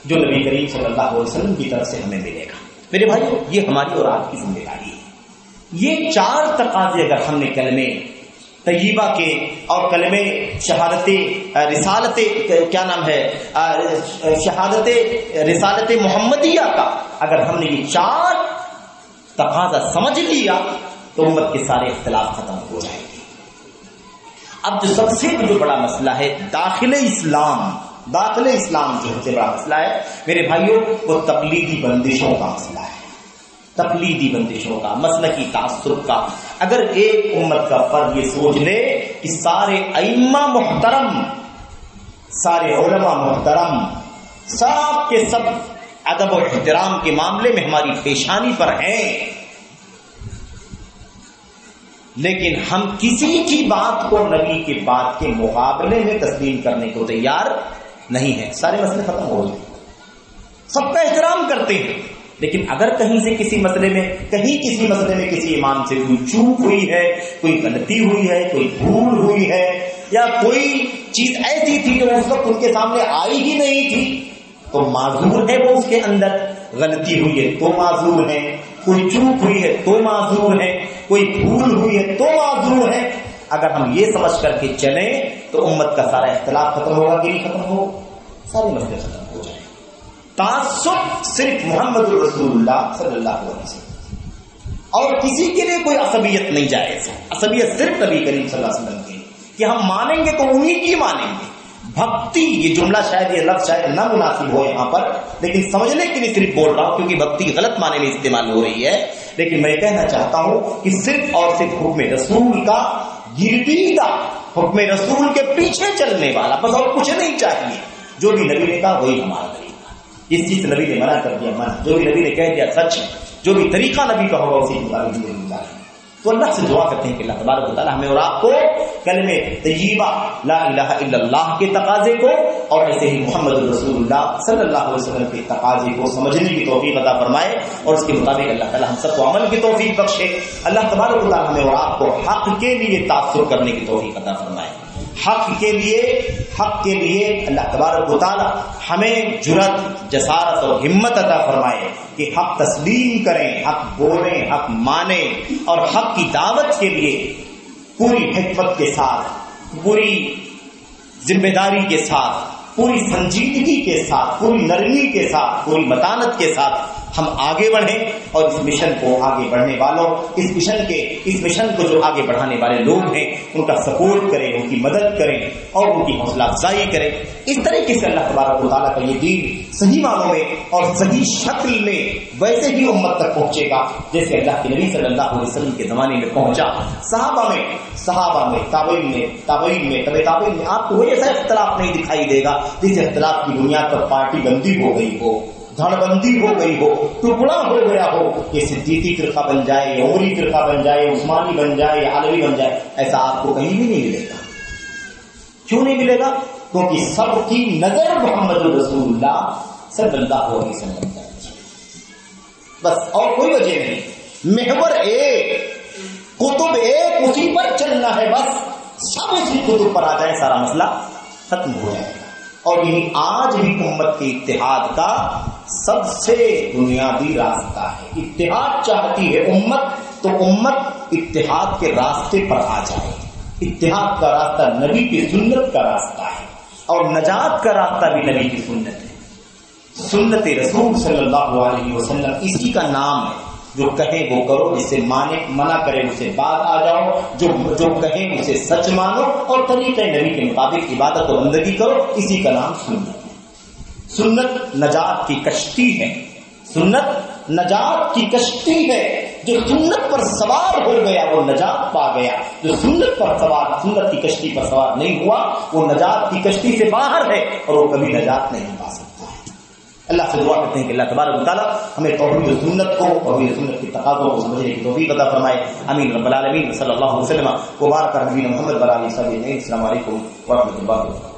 جو نبی کریم صلی اللہ علیہ وسلم کی طرف سے ہمیں ملے گا. میرے بھائیو، یہ ہماری اور آپ کی ذمہ داری ہے. یہ 4 تقاضے اگر ہم نے کلمے طیبہ کے اور کلمے شہادت رسالت کیا نام ہے شہادت رسالت محمدیہ کا اگر ہم نے یہ 4 تقاضا سمجھ لیا تو امت کے سارے اختلاف ختم ہو جائیں گے. اب جو سب سے جو بڑا مسئلہ ہے داخل اسلام جو سب سے بڑا مسئلہ ہے میرے بھائیوں، وہ تقلیدی بندشوں کا مسئلہ ہے. تقلیدی بندشوں کا، مسلکی تعصب کا. اگر ایک امت کا فرد یہ سوچ لے کہ سارے ائمہ محترم، سارے علماء محترم، سب کے سب ادب و احترام کے معاملے میں ہماری پیشانی پر ہیں، لیکن ہم کسی کی بات کو نبی کی بات کے مقابلے میں تسلیم کرنے کو تیار نہیں ہے، سارے مسئلے ختم ہو جائیں. سب کا احترام کرتے ہیں، لیکن اگر کہیں سے کسی مسئلے میں کسی امام سے کوئی چوک ہوئی ہے، کوئی غلطی ہوئی ہے، کوئی بھول ہوئی ہے، یا کوئی چیز ایسی تھی جو اس وقت ان کے سامنے آئی ہی نہیں تھی، تو معذور ہے وہ. اس کے اندر غلطی ہوئی ہے تو معذور ہے، کوئی چوک ہوئی ہے تو معذور ہے، کوئی بھول ہوئی ہے تو معذور ہے. اگر ہم یہ سمجھ کر کے چلیں تو امت کا سارا اختلاف ختم ہوگا کہ نہیں ختم ہو؟ سارے مسئلے ختم ہو جائیں. تعصب صرف محمد رسول اللہ صلی اللہ علیہ وسلم، اور کسی کے لیے کوئی عصبیت نہیں جائز ہے. عصبیت صرف نبی کریم صلی اللہ علیہ وسلم کی کہ ہم مانیں گے تو انہی کی مانیں گے. بھکتی، یہ جملہ شاید یہ لفظ شاید نہ مناسب ہو یہاں پر، لیکن سمجھنے کے لیے صرف بول رہا ہوں کیونکہ بھکتی غلط معنی میں استعمال ہو رہی ہے. لیکن میں کہنا چاہتا ہوں کہ صرف اور صرف حکم رسول کا گردیدہ، حکم رسول کے پیچھے چلنے والا، بس اور کچھ نہیں چاہیے. جو بھی نبی نے کہا وہی ہمارا طریقہ. جس چیز نبی نے منع کر دیا منع، جو بھی نبی نے کہہ دیا سچ، جو بھی طریقہ نبی کا ہوگا اسی مطابق. تو اللہ سے دعا کرتے ہیں کہ اللہ تبارک و تعالی ہمیں اور آپ کو کلمہ طیبہ لا الہ الا اللہ کے تقاضے کو اور ایسے ہی محمد رسول اللہ صلی اللہ علیہ وسلم کے تقاضے کو سمجھنے کی توفیق عطا فرمائے، اور اس کے مطابق اللہ تعالی ہم سب کو عمل کی توفیق بخشے. اللہ تبارک و تعالی ہمیں اور آپ کو حق کے لیے تاثر کرنے کی توفیق عطا فرمائے. حق کے لیے اللہ تبارک و تعالی ہمیں جرأت، جسارت اور ہمت عطا فرمائے کہ حق تسلیم کریں، حق بولیں، حق مانیں، اور حق کی دعوت کے لیے پوری حکمت کے ساتھ، پوری ذمہ داری کے ساتھ، پوری سنجیدگی کے ساتھ، پوری نرمی کے ساتھ، پوری متانت کے ساتھ ہم آگے بڑھیں، اور اس مشن کو آگے بڑھنے والوں، اس مشن کو جو آگے بڑھانے والے لوگ ہیں ان کا سپورٹ کریں، ان کی مدد کریں اور ان کی حوصلہ افزائی کریں. اس طریقے سے اللہ تبارک و تعالیٰ کا یہ دین صحیح معنوں میں اور صحیح شکل میں ویسے ہی امت تک پہنچے گا جیسے اللہ کے نبی صلی اللہ علیہ وسلم کے زمانے میں پہنچا. صحابہ میں تابعین میں آپ کو وہی ایسا اختلاف نہیں دکھائی دے گا جس اختلاف کی بنیاد پر پارٹی بندی ہو گئی ہو، دھڑ بندی ہو گئی ہو، ٹکڑا ہو گیا ہو کہ صدیقی فرقہ بن جائے، عمری فرقہ بن جائے، عثمانی بن جائے، عالوی بن جائے. ایسا آپ کو کہیں بھی نہیں ملے گا. کیوں نہیں ملے گا؟ کیونکہ سب کی نظر محمد رسول اللہ صلی اللہ علیہ وسلم پر، بس اور کوئی وجہ نہیں. محور ایک، کتب ایک، اسی پر چلنا ہے. بس سب اسی کتب پر آ جائے، سارا مسئلہ ختم ہو جائے گا. اور یہی آج بھی امت کے اتحاد کا سب سے بنیادی راستہ ہے. اتحاد چاہتی ہے امت تو امت اتحاد کے راستے پر آ جائے. اتحاد کا راستہ نبی کی سنت کا راستہ ہے، اور نجات کا راستہ بھی نبی کی سنت ہے. سنت رسول صلی اللہ علیہ وسلم اسی کا نام ہے. جو کہے وہ کرو، جسے منع کرے اسے بعد آ جاؤ، جو کہے اسے سچ مانو، اور طریقہ نبی کے مطابق عبادت و بندگی کرو. اسی کا نام سنت ہے. سنت نجات کی کشتی ہے. سنت نجات کی کشتی ہے. جو سنت پر سوار ہو گیا وہ نجات پا گیا. جو سنت کی کشتی پر سوار نہیں ہوا وہ نجات کی کشتی سے باہر ہے، اور وہ کبھی نجات نہیں پا سکتا. اللہ سے دعا کرتے ہیں کہ اللہ تبارک و تعالیٰ ہمیں توحید و سنت کو، توحید سنت کی تقاضوں کو سمجھنے کی توفیق عطا فرمائے. آمین رب العالمین. صلی اللہ علیہ وسلم. وبارک علی نبینا محمد وعلی آلہ وصحبہ اجمعین. السلام علیکم ورحمۃ اللہ وبرکاتہ.